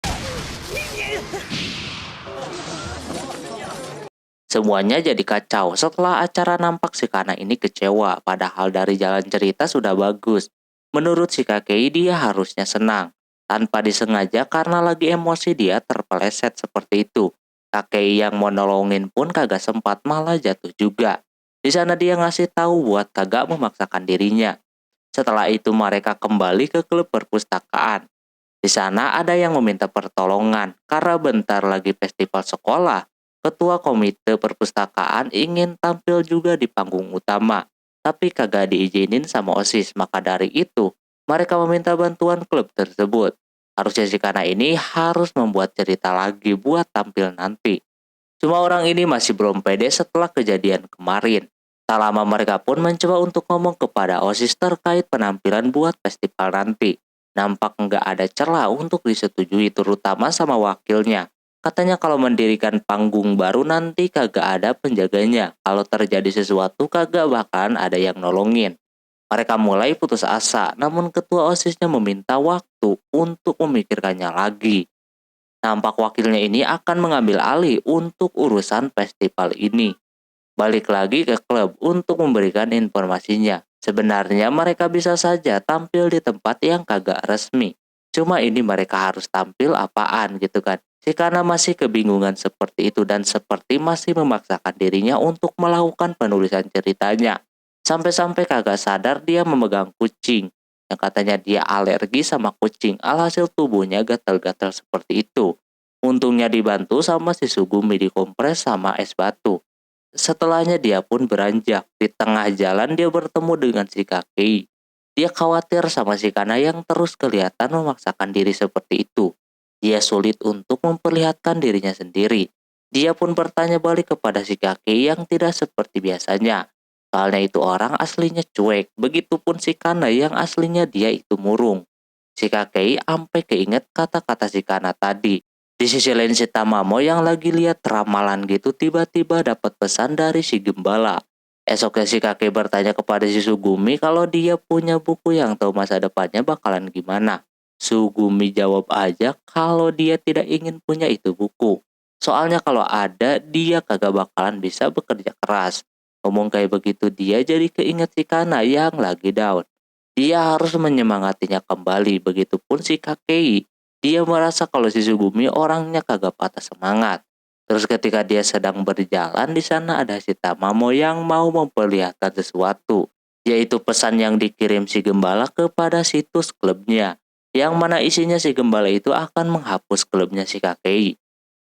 Semuanya jadi kacau. Setelah acara nampak si Kana ini kecewa, padahal dari jalan cerita sudah bagus. Menurut si Kakei dia harusnya senang. Tanpa disengaja karena lagi emosi dia terpeleset seperti itu. Kakei yang mau nolongin pun kagak sempat malah jatuh juga. Di sana dia ngasih tahu buat kagak memaksakan dirinya. Setelah itu mereka kembali ke klub perpustakaan. Di sana ada yang meminta pertolongan karena bentar lagi festival sekolah. Ketua komite perpustakaan ingin tampil juga di panggung utama, tapi kagak diizinin sama OSIS. Maka dari itu, mereka meminta bantuan klub tersebut. Harusnya si Kana ini harus membuat cerita lagi buat tampil nanti. Cuma orang ini masih belum pede setelah kejadian kemarin. Tak lama mereka pun mencoba untuk ngomong kepada OSIS terkait penampilan buat festival nanti. Nampak nggak ada celah untuk disetujui terutama sama wakilnya. Katanya kalau mendirikan panggung baru nanti kagak ada penjaganya. Kalau terjadi sesuatu kagak bahkan ada yang nolongin. Mereka mulai putus asa, namun ketua OSISnya meminta waktu untuk memikirkannya lagi. Nampak wakilnya ini akan mengambil alih untuk urusan festival ini. Balik lagi ke klub untuk memberikan informasinya. Sebenarnya mereka bisa saja tampil di tempat yang kagak resmi. Cuma ini mereka harus tampil apaan gitu kan. Si Kana masih kebingungan seperti itu dan seperti masih memaksakan dirinya untuk melakukan penulisan ceritanya. Sampai-sampai kagak sadar dia memegang kucing. Yang katanya dia alergi sama kucing, alhasil tubuhnya gatal-gatal seperti itu. Untungnya dibantu sama si Sugumi dikompres sama es batu. Setelahnya dia pun beranjak. Di tengah jalan dia bertemu dengan si Kakei. Dia khawatir sama si Kana yang terus kelihatan memaksakan diri seperti itu. Dia sulit untuk memperlihatkan dirinya sendiri. Dia pun bertanya balik kepada si Kakei yang tidak seperti biasanya. Soalnya itu orang aslinya cuek. Begitupun si Kana yang aslinya dia itu murung. Si Kakei ampe keinget kata-kata si Kana tadi. Di sisi lain si Tamamo yang lagi lihat ramalan gitu tiba-tiba dapat pesan dari si gembala. Esoknya si kakek bertanya kepada si Sugumi kalau dia punya buku yang tahu masa depannya bakalan gimana. Sugumi jawab aja kalau dia tidak ingin punya itu buku. Soalnya kalau ada, dia kagak bakalan bisa bekerja keras. Ngomong kayak begitu dia jadi keinget si Kana yang lagi down. Dia harus menyemangatinya kembali, begitupun si Kakei. Dia merasa kalau si Sugumi orangnya kagak patah semangat. Terus ketika dia sedang berjalan di sana ada si Tamamo yang mau memperlihatkan sesuatu, yaitu pesan yang dikirim si gembala kepada situs klubnya, yang mana isinya si gembala itu akan menghapus klubnya si Kakei.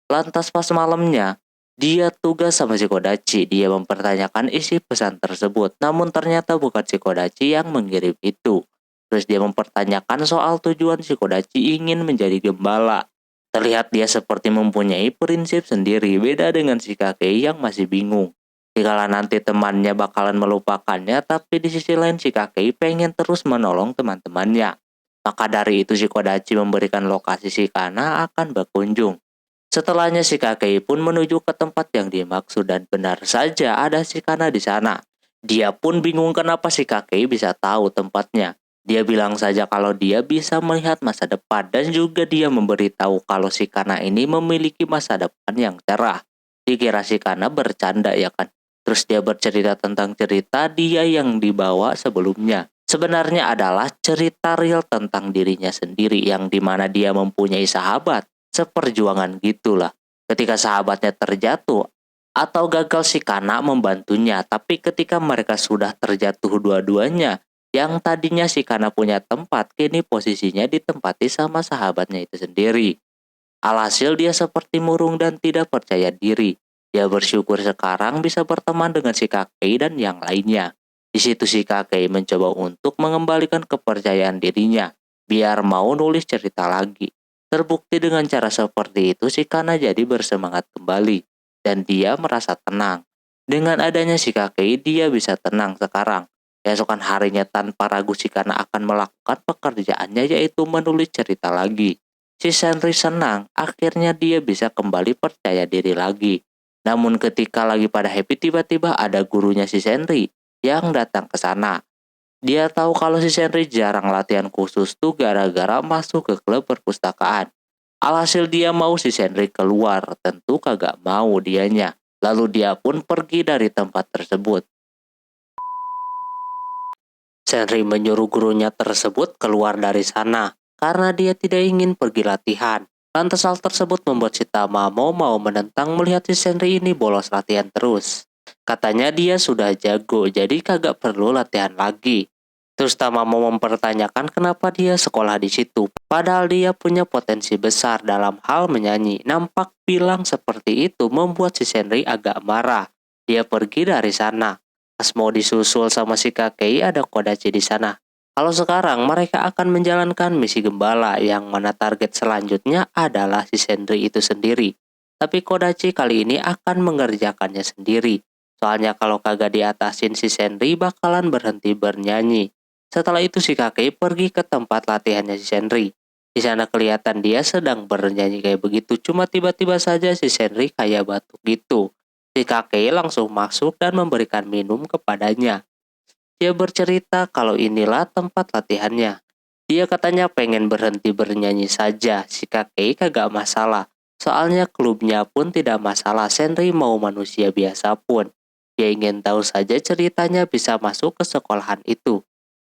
Lantas pas malamnya, dia tugas sama si Kodachi. Dia mempertanyakan isi pesan tersebut. Namun ternyata bukan si Kodachi yang mengirim itu. Terus dia mempertanyakan soal tujuan si Kodachi ingin menjadi gembala. Terlihat dia seperti mempunyai prinsip sendiri, beda dengan si Kakei yang masih bingung. Dikala nanti temannya bakalan melupakannya, tapi di sisi lain si Kakei pengen terus menolong teman-temannya. Maka dari itu si Kodachi memberikan lokasi si Kana akan berkunjung. Setelahnya si Kakei pun menuju ke tempat yang dimaksud dan benar saja ada si Kana di sana. Dia pun bingung kenapa si Kakei bisa tahu tempatnya. Dia bilang saja kalau dia bisa melihat masa depan dan juga dia memberitahu kalau si Kana ini memiliki masa depan yang cerah. Dikira si Kana bercanda ya kan. Terus dia bercerita tentang cerita dia yang dibawa sebelumnya. Sebenarnya adalah cerita real tentang dirinya sendiri yang dimana dia mempunyai sahabat. Seperjuangan gitulah. Ketika sahabatnya terjatuh atau gagal si Kana membantunya, tapi ketika mereka sudah terjatuh dua-duanya, yang tadinya si Kana punya tempat, kini posisinya ditempati sama sahabatnya itu sendiri. Alhasil dia seperti murung dan tidak percaya diri. Dia bersyukur sekarang bisa berteman dengan si Kakei dan yang lainnya. Di situ si Kakei mencoba untuk mengembalikan kepercayaan dirinya, biar mau nulis cerita lagi. Terbukti dengan cara seperti itu si Kana jadi bersemangat kembali, dan dia merasa tenang. Dengan adanya si Kakei dia bisa tenang sekarang. Keesokan harinya tanpa ragu si Kana akan melakukan pekerjaannya yaitu menulis cerita lagi. Si Senri senang, akhirnya dia bisa kembali percaya diri lagi. Namun ketika lagi pada happy tiba-tiba ada gurunya si Senri yang datang ke sana. Dia tahu kalau si Senri jarang latihan khusus tuh gara-gara masuk ke klub perpustakaan. Alhasil dia mau si Senri keluar, tentu kagak mau dianya. Lalu dia pun pergi dari tempat tersebut. Senri menyuruh gurunya tersebut keluar dari sana karena dia tidak ingin pergi latihan. Lantas hal tersebut membuat si Tamamo mau menentang melihat si Senri ini bolos latihan terus. Katanya dia sudah jago, jadi kagak perlu latihan lagi. Terus Tamamo mempertanyakan kenapa dia sekolah di situ. Padahal dia punya potensi besar dalam hal menyanyi. Nampak bilang seperti itu membuat si Senri agak marah. Dia pergi dari sana. Pas mau disusul sama si Kakei ada Kodachi di sana. Kalau sekarang mereka akan menjalankan misi gembala yang mana target selanjutnya adalah si Senri itu sendiri. Tapi Kodachi kali ini akan mengerjakannya sendiri. Soalnya kalau kagak diatasin si Senri bakalan berhenti bernyanyi. Setelah itu si Kakei pergi ke tempat latihannya si Senri. Di sana kelihatan dia sedang bernyanyi kayak begitu. Cuma tiba-tiba saja si Senri kayak batuk gitu. Si Kakei langsung masuk dan memberikan minum kepadanya. Dia bercerita kalau inilah tempat latihannya. Dia katanya pengen berhenti bernyanyi saja. Si Kakei kagak masalah. Soalnya klubnya pun tidak masalah. Senri mau manusia biasa pun. Dia ingin tahu saja ceritanya bisa masuk ke sekolahan itu.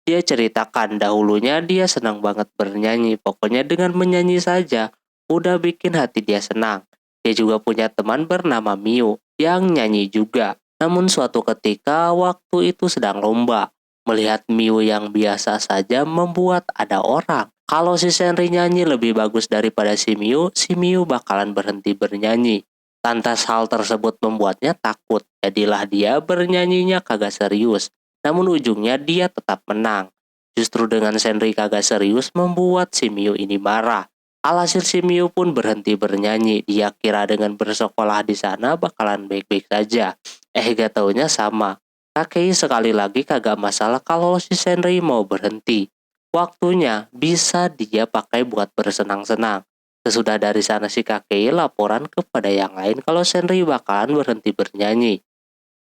Dia ceritakan dahulunya dia senang banget bernyanyi. Pokoknya dengan menyanyi saja udah bikin hati dia senang. Dia juga punya teman bernama Miu yang nyanyi juga. Namun suatu ketika waktu itu sedang lomba. Melihat Miu yang biasa saja membuat ada orang. Kalau si Senri nyanyi lebih bagus daripada si Miu bakalan berhenti bernyanyi. Lantas hal tersebut membuatnya takut. Jadilah dia bernyanyinya kagak serius. Namun ujungnya dia tetap menang. Justru dengan Senri kagak serius membuat si Miu ini marah. Alhasil si Miu pun berhenti bernyanyi. Dia kira dengan bersekolah di sana bakalan baik-baik saja. Gak taunya sama. Kakei sekali lagi kagak masalah kalau si Senri mau berhenti. Waktunya bisa dia pakai buat bersenang-senang. Sesudah dari sana si Kakei laporan kepada yang lain kalau Senri bakalan berhenti bernyanyi.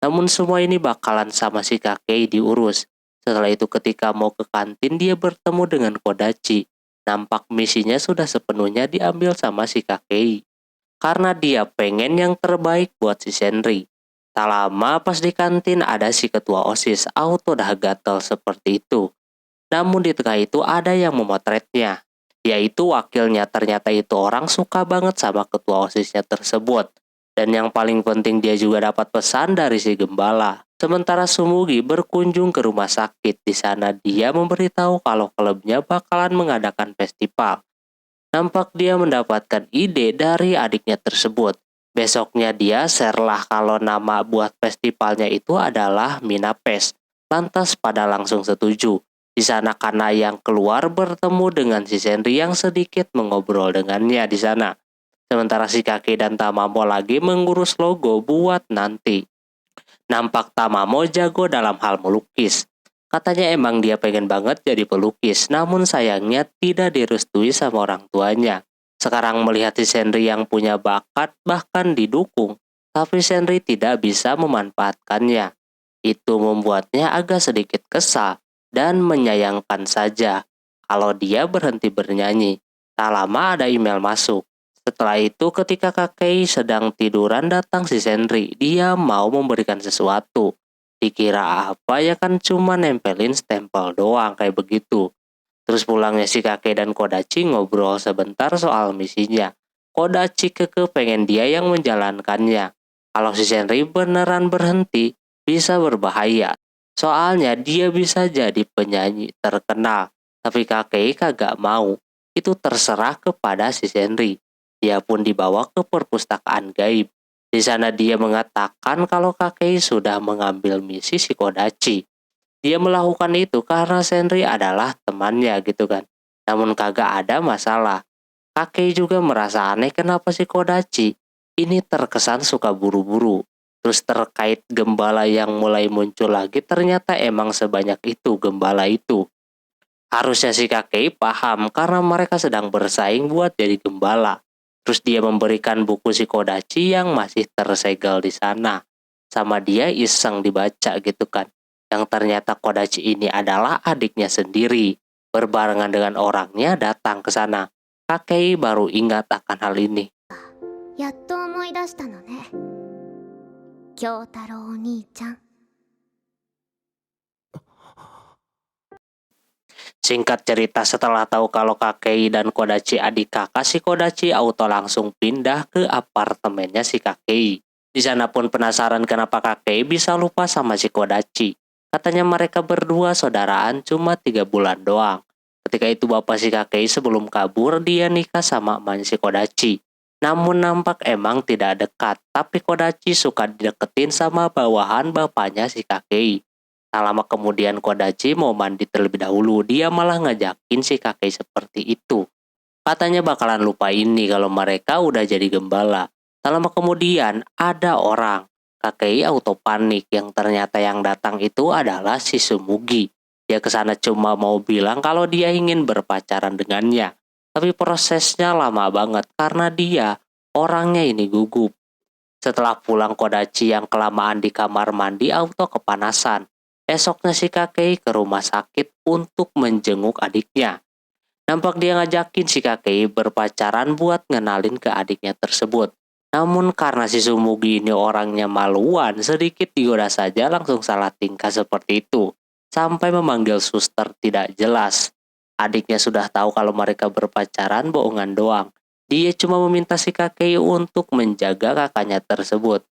Namun semua ini bakalan sama si Kakei diurus. Setelah itu ketika mau ke kantin dia bertemu dengan Kodachi. Nampak misinya sudah sepenuhnya diambil sama si Kakei. karena dia pengen yang terbaik buat si Senri. Tak lama pas di kantin ada si ketua OSIS auto dah gatel seperti itu. Namun di tengah itu ada yang memotretnya, yaitu wakilnya. Ternyata itu orang suka banget sama ketua OSISnya tersebut. Dan yang paling penting dia juga dapat pesan dari si gembala. Sementara Sumugi berkunjung ke rumah sakit. Di sana dia memberitahu kalau klubnya bakalan mengadakan festival. Nampak dia mendapatkan ide dari adiknya tersebut. Besoknya dia share lah kalau nama buat festivalnya itu adalah Minapes. Lantas pada langsung setuju. Di sana karena yang keluar bertemu dengan si Senri yang sedikit mengobrol dengannya di sana. Sementara si kakek dan Tamamo lagi mengurus logo buat nanti. Nampak Tamamo jago dalam hal melukis. Katanya emang dia pengen banget jadi pelukis, namun sayangnya tidak direstui sama orang tuanya. Sekarang melihat si Senri yang punya bakat bahkan didukung, tapi Senri tidak bisa memanfaatkannya. Itu membuatnya agak sedikit kesal dan menyayangkan saja kalau dia berhenti bernyanyi. Tak lama ada email masuk. Setelah itu ketika kakek sedang tiduran datang si Senri, dia mau memberikan sesuatu. Dikira apa ya kan cuma nempelin stempel doang kayak begitu. Terus pulangnya si kakek dan Kodachi ngobrol sebentar soal misinya. Kodachi keke pengen dia yang menjalankannya. Kalau si Senri beneran berhenti, bisa berbahaya. Soalnya dia bisa jadi penyanyi terkenal. Tapi kakek kagak mau. Itu terserah kepada si Senri. Dia pun dibawa ke perpustakaan gaib. Di sana dia mengatakan kalau kakek sudah mengambil misi si Kodachi. Dia melakukan itu karena Senri adalah temannya gitu kan. Namun kagak ada masalah. Kakek juga merasa aneh kenapa si Kodachi ini terkesan suka buru-buru. Terus terkait gembala yang mulai muncul lagi, ternyata emang sebanyak itu gembala itu. Harusnya si kakek paham karena mereka sedang bersaing buat jadi gembala. Terus dia memberikan buku si Kodachi yang masih tersegel di sana. Sama dia iseng dibaca gitu kan. Yang ternyata Kodachi ini adalah adiknya sendiri. Berbarengan dengan orangnya datang ke sana. Kakek baru ingat akan hal ini. やっと思い出したのね京太郎お兄ちゃん Singkat cerita, setelah tahu kalau Kakei dan Kodachi adik kakak, si Kodachi auto langsung pindah ke apartemennya si Kakei. Di sana pun penasaran kenapa Kakei bisa lupa sama si Kodachi. Katanya mereka berdua saudaraan cuma 3 bulan doang. Ketika itu bapak si Kakei sebelum kabur, dia nikah sama emaknya si Kodachi. Namun nampak emang tidak dekat, tapi Kodachi suka dideketin sama bawahan bapaknya si Kakei. Tak lama kemudian Kodachi mau mandi terlebih dahulu, dia malah ngajakin si kakek seperti itu. Katanya bakalan lupa ini kalau mereka udah jadi gembala. Tak lama kemudian ada orang. Kakek auto panik yang ternyata yang datang itu adalah si Sumugi. Dia kesana cuma mau bilang kalau dia ingin berpacaran dengannya. Tapi prosesnya lama banget karena dia orangnya ini gugup. Setelah pulang Kodachi yang kelamaan di kamar mandi auto kepanasan. Esoknya si kakek ke rumah sakit untuk menjenguk adiknya. Nampak dia ngajakin si kakek berpacaran buat ngenalin ke adiknya tersebut. Namun karena si Sumugi ini orangnya maluan, sedikit digoda saja langsung salah tingkah seperti itu. Sampai memanggil suster tidak jelas. Adiknya sudah tahu kalau mereka berpacaran bohongan doang. Dia cuma meminta si kakek untuk menjaga kakaknya tersebut.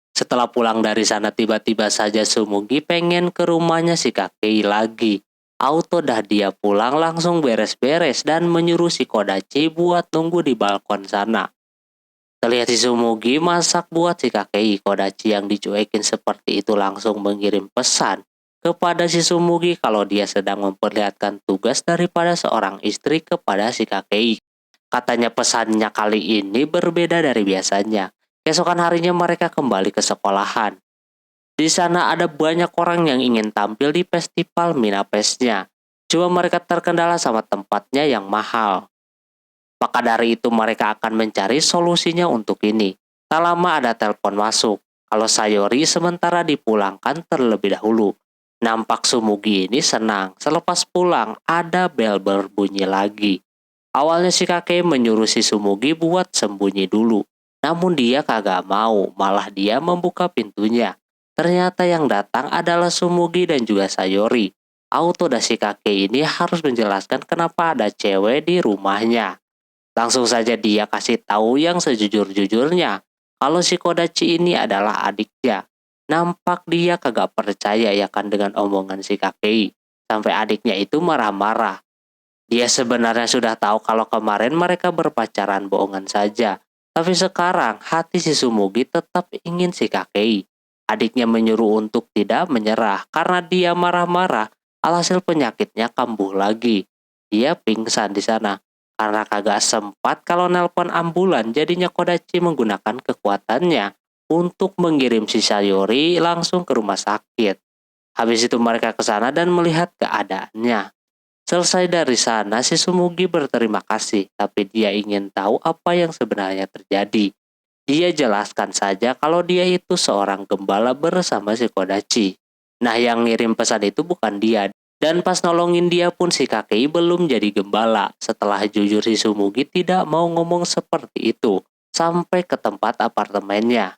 Setelah pulang dari sana tiba-tiba saja Sumugi pengen ke rumahnya si kakek lagi. Auto dah dia pulang langsung beres-beres dan menyuruh si Kodachi buat tunggu di balkon sana. Terlihat si Sumugi masak buat si kakek. Kodachi yang dicuekin seperti itu langsung mengirim pesan kepada si Sumugi kalau dia sedang memperlihatkan tugas daripada seorang istri kepada si kakek. Katanya pesannya kali ini berbeda dari biasanya. Keesokan harinya mereka kembali ke sekolahan. Di sana ada banyak orang yang ingin tampil di festival Minapesnya. Cuma mereka terkendala sama tempatnya yang mahal. Maka dari itu mereka akan mencari solusinya untuk ini. Tak lama ada telepon masuk. Kalau Sayori sementara dipulangkan terlebih dahulu. Nampak Sumugi ini senang. Selepas pulang ada bel berbunyi lagi. Awalnya si kakek menyuruh si Sumugi buat sembunyi dulu. Namun dia kagak mau, malah dia membuka pintunya. Ternyata yang datang adalah Sumugi dan juga Sayori. Auto dasi kakek ini harus menjelaskan kenapa ada cewek di rumahnya. Langsung saja dia kasih tahu yang sejujur-jujurnya, kalau si Kodachi ini adalah adiknya. Nampak dia kagak percaya ya kan dengan omongan si kakek. Sampai adiknya itu marah-marah. Dia sebenarnya sudah tahu kalau kemarin mereka berpacaran bohongan saja. Tapi sekarang hati si Sumugi tetap ingin si Kakei. Adiknya menyuruh untuk tidak menyerah karena dia marah-marah. Alhasil penyakitnya kambuh lagi. Dia pingsan di sana. Karena kagak sempat kalau nelpon ambulan, jadinya Kodachi menggunakan kekuatannya untuk mengirim si Sayori langsung ke rumah sakit. Habis itu mereka ke sana dan melihat keadaannya. Selesai dari sana, si Sumugi berterima kasih, tapi dia ingin tahu apa yang sebenarnya terjadi. Dia jelaskan saja kalau dia itu seorang gembala bersama si Kodachi. Nah, yang ngirim pesan itu bukan dia. Dan pas nolongin dia pun si Kakei belum jadi gembala. Setelah jujur si Sumugi tidak mau ngomong seperti itu. Sampai ke tempat apartemennya.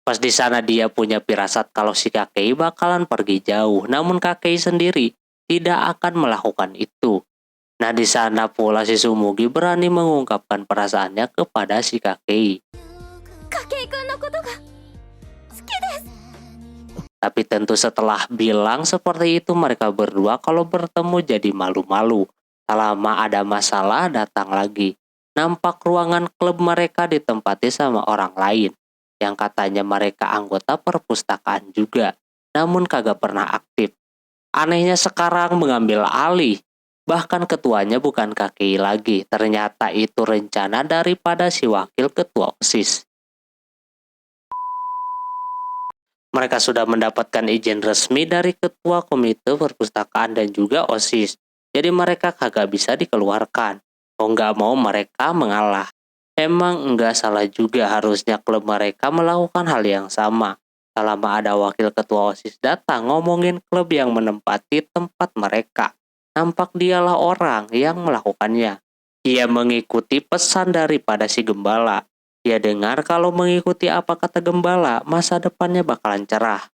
Pas di sana dia punya firasat kalau si Kakei bakalan pergi jauh. Namun Kakei sendiri tidak akan melakukan itu. Nah, di sana pula si Sumugi berani mengungkapkan perasaannya kepada si Kakei. 筧君のことが好きです。 Tapi tentu setelah bilang seperti itu mereka berdua kalau bertemu jadi malu-malu. Tak lama ada masalah datang lagi. Nampak ruangan klub mereka ditempati sama orang lain. Yang katanya mereka anggota perpustakaan juga. Namun kagak pernah aktif. Anehnya sekarang mengambil alih. Bahkan ketuanya bukan Kakei lagi. Ternyata itu rencana daripada si wakil ketua OSIS. Mereka sudah mendapatkan izin resmi dari ketua komite perpustakaan dan juga OSIS. Jadi mereka kagak bisa dikeluarkan. Mau nggak mau mereka mengalah. Emang nggak salah juga harusnya klub mereka melakukan hal yang sama. Selama ada wakil ketua OSIS datang ngomongin klub yang menempati tempat mereka. Nampak dialah orang yang melakukannya. Ia mengikuti pesan daripada si gembala. Dia dengar kalau mengikuti apa kata gembala, masa depannya bakalan cerah.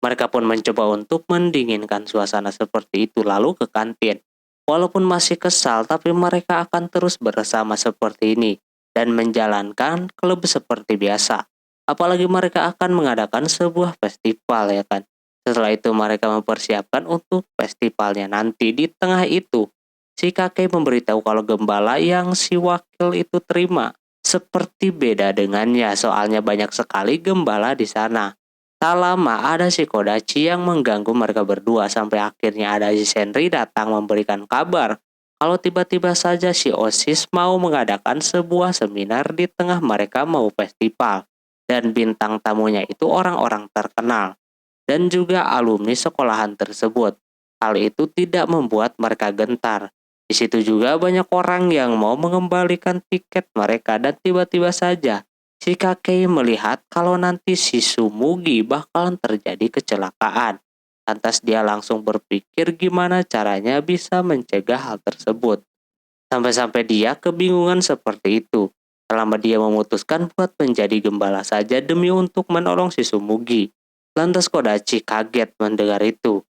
Mereka pun mencoba untuk mendinginkan suasana seperti itu lalu ke kantin. Walaupun masih kesal, tapi mereka akan terus bersama seperti ini dan menjalankan klub seperti biasa. Apalagi mereka akan mengadakan sebuah festival ya kan. Setelah itu mereka mempersiapkan untuk festivalnya nanti. Di tengah itu, si kakek memberitahu kalau gembala yang si wakil itu terima seperti beda dengannya, soalnya banyak sekali gembala di sana. Tak lama ada si Kodachi yang mengganggu mereka berdua sampai akhirnya ada si Senri datang memberikan kabar kalau tiba-tiba saja si OSIS mau mengadakan sebuah seminar di tengah mereka mau festival. Dan bintang tamunya itu orang-orang terkenal dan juga alumni sekolahan tersebut. Hal itu tidak membuat mereka gentar. Di situ juga banyak orang yang mau mengembalikan tiket mereka dan tiba-tiba saja si kakek melihat kalau nanti si Sumugi bakalan terjadi kecelakaan. Lantas dia langsung berpikir gimana caranya bisa mencegah hal tersebut. Sampai-sampai dia kebingungan seperti itu. Selama dia memutuskan buat menjadi gembala saja demi untuk menolong si Sumugi. Lantas Kodachi kaget mendengar itu.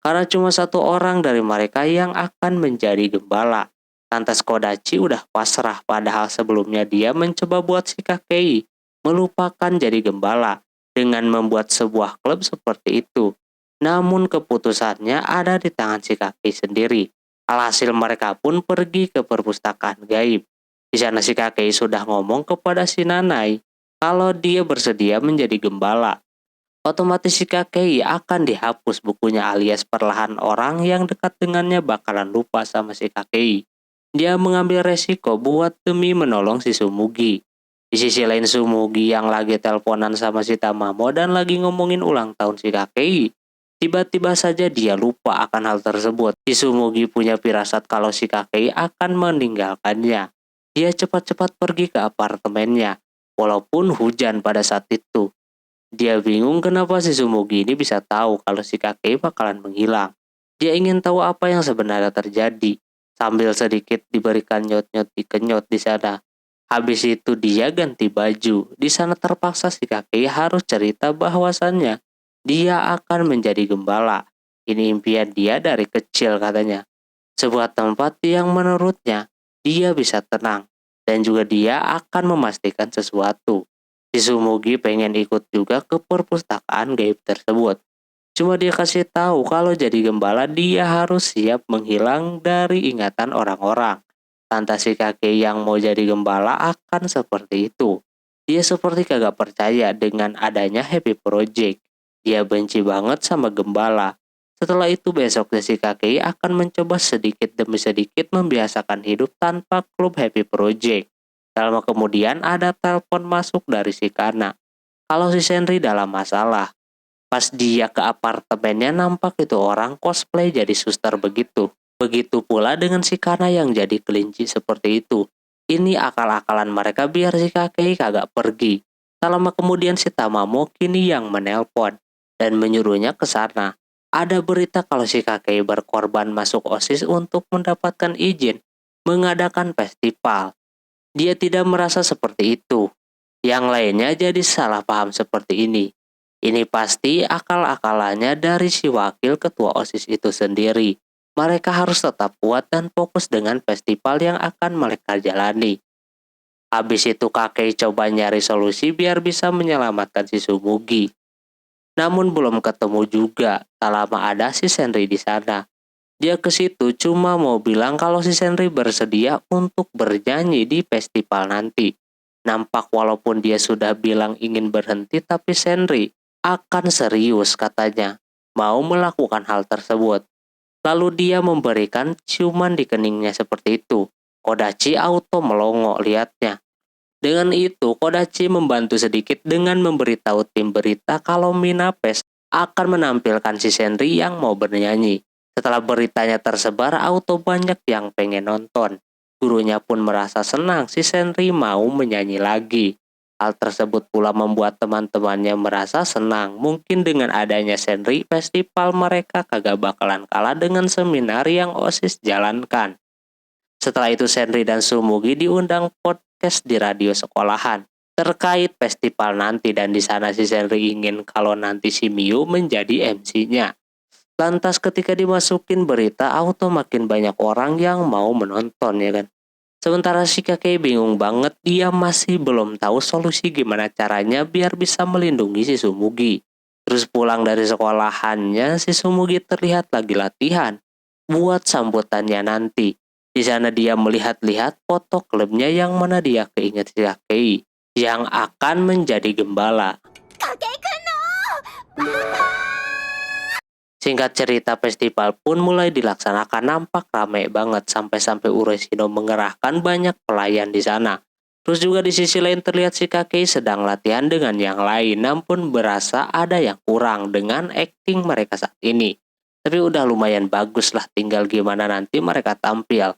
Karena cuma satu orang dari mereka yang akan menjadi gembala. Lantas Kodachi udah pasrah padahal sebelumnya dia mencoba buat si Kakei melupakan jadi gembala dengan membuat sebuah klub seperti itu. Namun keputusannya ada di tangan si Kakei sendiri. Alhasil mereka pun pergi ke perpustakaan gaib. Di sana si Kakei sudah ngomong kepada si Nanai kalau dia bersedia menjadi gembala. Otomatis si Kakei akan dihapus bukunya alias perlahan orang yang dekat dengannya bakalan lupa sama si Kakei. Dia mengambil resiko buat demi menolong si Sumugi. Di sisi lain Sumugi yang lagi teleponan sama si Tamamo dan lagi ngomongin ulang tahun si Kakei. Tiba-tiba saja dia lupa akan hal tersebut. Si Sumugi punya firasat kalau si Kakei akan meninggalkannya. Dia cepat-cepat pergi ke apartemennya, walaupun hujan pada saat itu. Dia bingung kenapa si Sumugi ini bisa tahu kalau si kakek bakalan menghilang. Dia ingin tahu apa yang sebenarnya terjadi. Sambil sedikit diberikan nyot-nyot dikenyot di sana. Habis itu dia ganti baju. Di sana terpaksa si kakek harus cerita bahwasannya dia akan menjadi gembala. Ini impian dia dari kecil katanya. Sebuah tempat yang menurutnya dia bisa tenang dan juga dia akan memastikan sesuatu. Si Sumugi pengen ikut juga ke perpustakaan gaib tersebut. Cuma dia kasih tahu kalau jadi gembala dia harus siap menghilang dari ingatan orang-orang. Lantas si kakek yang mau jadi gembala akan seperti itu. Dia seperti kagak percaya dengan adanya Happy Project. Dia benci banget sama gembala. Setelah itu besoknya si kakek akan mencoba sedikit demi sedikit membiasakan hidup tanpa klub Happy Project. Tak lama kemudian ada telepon masuk dari si Kana. Kalau si Senri dalam masalah. Pas dia ke apartemennya nampak itu orang cosplay jadi suster begitu. Begitu pula dengan si Kana yang jadi kelinci seperti itu. Ini akal-akalan mereka biar si kakek kagak pergi. Tak lama kemudian si Tamamo kini yang menelpon dan menyuruhnya ke sana. Ada berita kalau si kakek berkorban masuk OSIS untuk mendapatkan izin mengadakan festival. Dia tidak merasa seperti itu. Yang lainnya jadi salah paham seperti ini. Ini pasti akal-akalannya dari si wakil ketua OSIS itu sendiri. Mereka harus tetap kuat dan fokus dengan festival yang akan mereka jalani. Habis itu kakek coba nyari solusi biar bisa menyelamatkan si Sumugi. Namun belum ketemu juga, tak lama ada si Senri di sana. Dia ke situ cuma mau bilang kalau si Senri bersedia untuk bernyanyi di festival nanti. Nampak walaupun dia sudah bilang ingin berhenti tapi Senri akan serius katanya, mau melakukan hal tersebut. Lalu dia memberikan ciuman di keningnya seperti itu. Kodachi auto melongo lihatnya. Dengan itu, Kodachi membantu sedikit dengan memberitahu tim berita kalau Minapes akan menampilkan si Senri yang mau bernyanyi. Setelah beritanya tersebar, auto banyak yang pengen nonton. Gurunya pun merasa senang si Senri mau menyanyi lagi. Hal tersebut pula membuat teman-temannya merasa senang. Mungkin dengan adanya Senri, festival mereka kagak bakalan kalah dengan seminar yang OSIS jalankan. Setelah itu Senri dan Sumugi diundang podcast di radio sekolahan terkait festival nanti dan di sana si Senri ingin kalau nanti si Miu menjadi MC-nya. Lantas ketika dimasukin berita, auto makin banyak orang yang mau menonton ya kan. Sementara si kakek bingung banget, dia masih belum tahu solusi gimana caranya biar bisa melindungi si Sumugi. Terus pulang dari sekolahannya, si Sumugi terlihat lagi latihan buat sambutannya nanti. Di sana dia melihat-lihat foto klubnya yang mana dia keinget si kakek yang akan menjadi gembala. Singkat cerita, festival pun mulai dilaksanakan, nampak ramai banget sampai-sampai Ureshino mengerahkan banyak pelayan di sana. Terus juga di sisi lain terlihat si kakek sedang latihan dengan yang lain, namun berasa ada yang kurang dengan acting mereka saat ini. Tapi udah lumayan bagus lah, tinggal gimana nanti mereka tampil.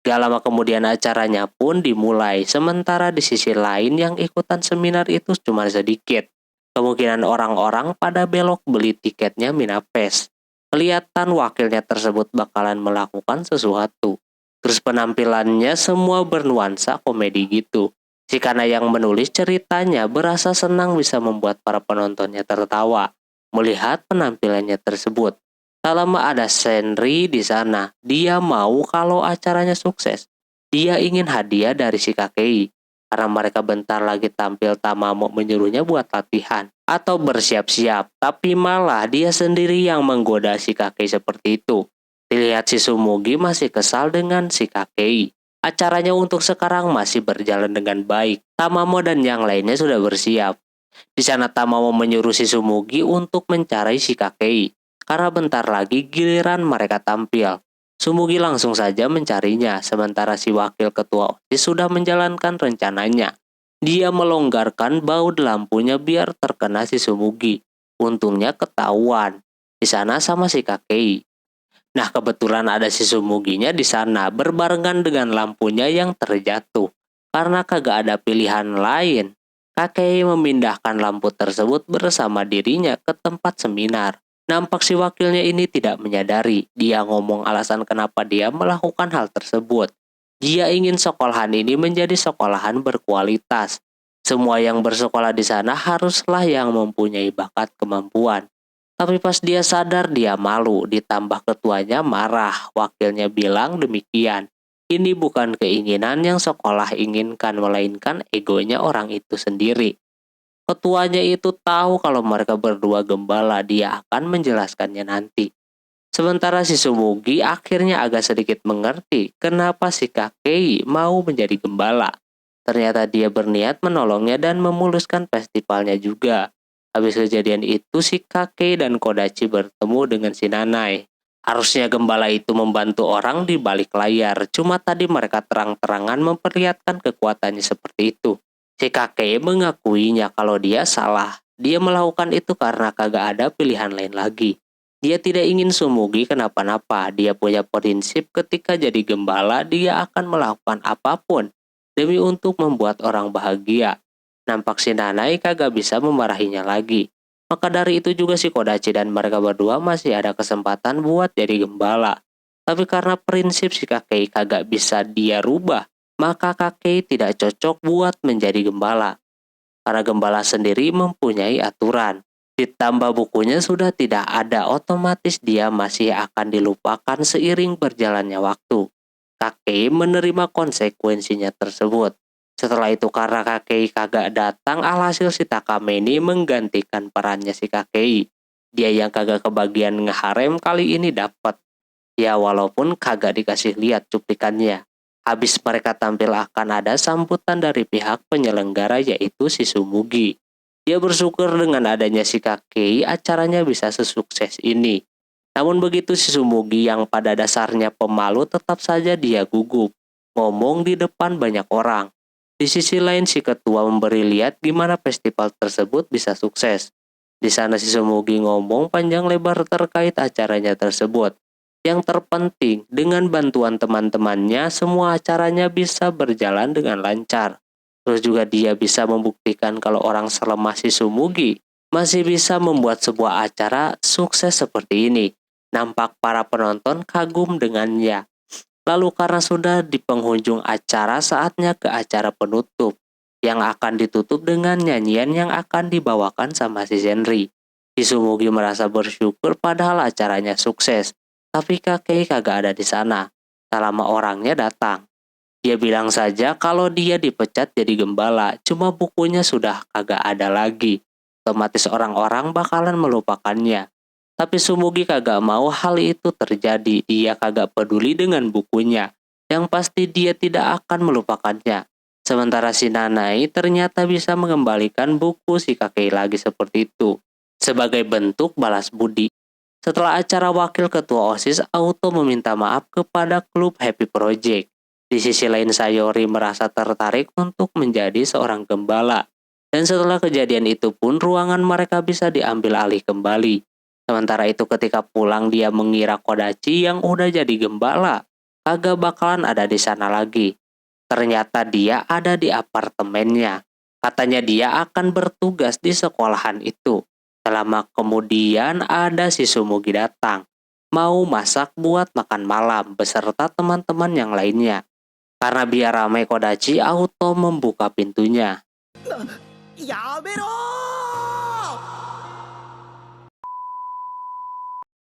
Gak lama kemudian acaranya pun dimulai, sementara di sisi lain yang ikutan seminar itu cuma sedikit. Kemungkinan orang-orang pada belok beli tiketnya Minapes. Kelihatan wakilnya tersebut bakalan melakukan sesuatu. Terus penampilannya semua bernuansa komedi gitu. Si Kana yang menulis ceritanya berasa senang bisa membuat para penontonnya tertawa melihat penampilannya tersebut. Tak lama ada Senri di sana. Dia mau kalau acaranya sukses. Dia ingin hadiah dari si Kakei. Karena mereka bentar lagi tampil, Tamamo menyuruhnya buat latihan atau bersiap-siap, tapi malah dia sendiri yang menggoda si Kakei seperti itu. Dilihat si Sumugi masih kesal dengan si Kakei. Acaranya untuk sekarang masih berjalan dengan baik. Tamamo dan yang lainnya sudah bersiap. Di sana Tamamo menyuruh si Sumugi untuk mencari si Kakei, karena bentar lagi giliran mereka tampil. Sumugi langsung saja mencarinya, sementara si wakil ketua OSIS sudah menjalankan rencananya. Dia melonggarkan baut lampunya biar terkena si Sumugi. Untungnya ketahuan. Di sana sama si Kakei. Nah kebetulan ada si Sumuginya di sana berbarengan dengan lampunya yang terjatuh. Karena kagak ada pilihan lain, Kakei memindahkan lampu tersebut bersama dirinya ke tempat seminar. Nampak si wakilnya ini tidak menyadari. Dia ngomong alasan kenapa dia melakukan hal tersebut. Dia ingin sekolahan ini menjadi sekolahan berkualitas. Semua yang bersekolah di sana haruslah yang mempunyai bakat kemampuan. Tapi pas dia sadar dia malu, ditambah ketuanya marah. Wakilnya bilang demikian. Ini bukan keinginan yang sekolah inginkan, melainkan egonya orang itu sendiri. Ketuanya itu tahu kalau mereka berdua gembala, dia akan menjelaskannya nanti. Sementara si Sumugi akhirnya agak sedikit mengerti kenapa si Kakei mau menjadi gembala. Ternyata dia berniat menolongnya dan memuluskan festivalnya juga. Habis kejadian itu si Kakei dan Kodachi bertemu dengan si Nanai. Harusnya gembala itu membantu orang di balik layar, cuma tadi mereka terang-terangan memperlihatkan kekuatannya seperti itu. Si Kakei mengakuinya kalau dia salah. Dia melakukan itu karena kagak ada pilihan lain lagi. Dia tidak ingin Sumugi kenapa-napa. Dia punya prinsip ketika jadi gembala dia akan melakukan apapun demi untuk membuat orang bahagia. Nampak si Nanai kagak bisa memarahinya lagi. Maka dari itu juga si Kodachi dan mereka berdua masih ada kesempatan buat jadi gembala. Tapi karena prinsip si Kakei kagak bisa dia rubah, maka Kakei tidak cocok buat menjadi gembala. Karena gembala sendiri mempunyai aturan. Ditambah bukunya sudah tidak ada, otomatis dia masih akan dilupakan seiring berjalannya waktu. Kakei menerima konsekuensinya tersebut. Setelah itu karena Kakei kagak datang, alhasil si Takame ini menggantikan perannya si Kakei. Dia yang kagak kebagian ngeharem kali ini dapat. Ya walaupun kagak dikasih lihat cuplikannya. Habis mereka tampil akan ada sambutan dari pihak penyelenggara yaitu si Sumugi. Dia bersyukur dengan adanya si Kakei acaranya bisa sesukses ini. Namun begitu si Sumugi yang pada dasarnya pemalu tetap saja dia gugup. Ngomong di depan banyak orang. Di sisi lain si ketua memberi lihat gimana festival tersebut bisa sukses. Di sana si Sumugi ngomong panjang lebar terkait acaranya tersebut. Yang terpenting, dengan bantuan teman-temannya, semua acaranya bisa berjalan dengan lancar. Terus juga dia bisa membuktikan kalau orang selemah si Sumugi masih bisa membuat sebuah acara sukses seperti ini. Nampak para penonton kagum dengannya. Lalu karena sudah di penghujung acara, saatnya ke acara penutup, yang akan ditutup dengan nyanyian yang akan dibawakan sama si Zenri. Si Sumugi merasa bersyukur padahal acaranya sukses. Tapi Kakei kagak ada di sana. Tak lama orangnya datang. Dia bilang saja kalau dia dipecat jadi gembala, cuma bukunya sudah kagak ada lagi. Otomatis orang-orang bakalan melupakannya. Tapi Sumugi kagak mau hal itu terjadi. Dia kagak peduli dengan bukunya. Yang pasti dia tidak akan melupakannya. Sementara si Nanai ternyata bisa mengembalikan buku si Kakei lagi seperti itu. Sebagai bentuk balas budi. Setelah acara, wakil ketua OSIS auto meminta maaf kepada klub Happy Project. Di sisi lain Sayori merasa tertarik untuk menjadi seorang gembala. Dan setelah kejadian itu pun ruangan mereka bisa diambil alih kembali. Sementara itu ketika pulang dia mengira Kodachi yang udah jadi gembala kagak bakalan ada di sana lagi. Ternyata dia ada di apartemennya. Katanya dia akan bertugas di sekolahan itu. Selama kemudian ada si Sumugi datang, mau masak buat makan malam beserta teman-teman yang lainnya. Karena biar ramai Kodachi auto membuka pintunya. Yamero!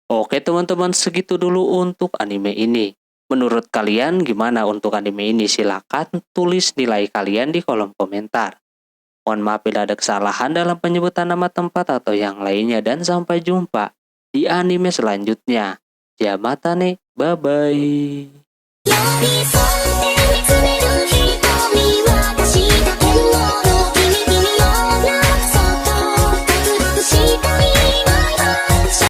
Oke teman-teman, segitu dulu untuk anime ini. Menurut kalian gimana untuk anime ini? Silakan tulis nilai kalian di kolom komentar. Mohon maaf bila ada kesalahan dalam penyebutan nama tempat atau yang lainnya, dan sampai jumpa di anime selanjutnya. Yamatane, bye-bye.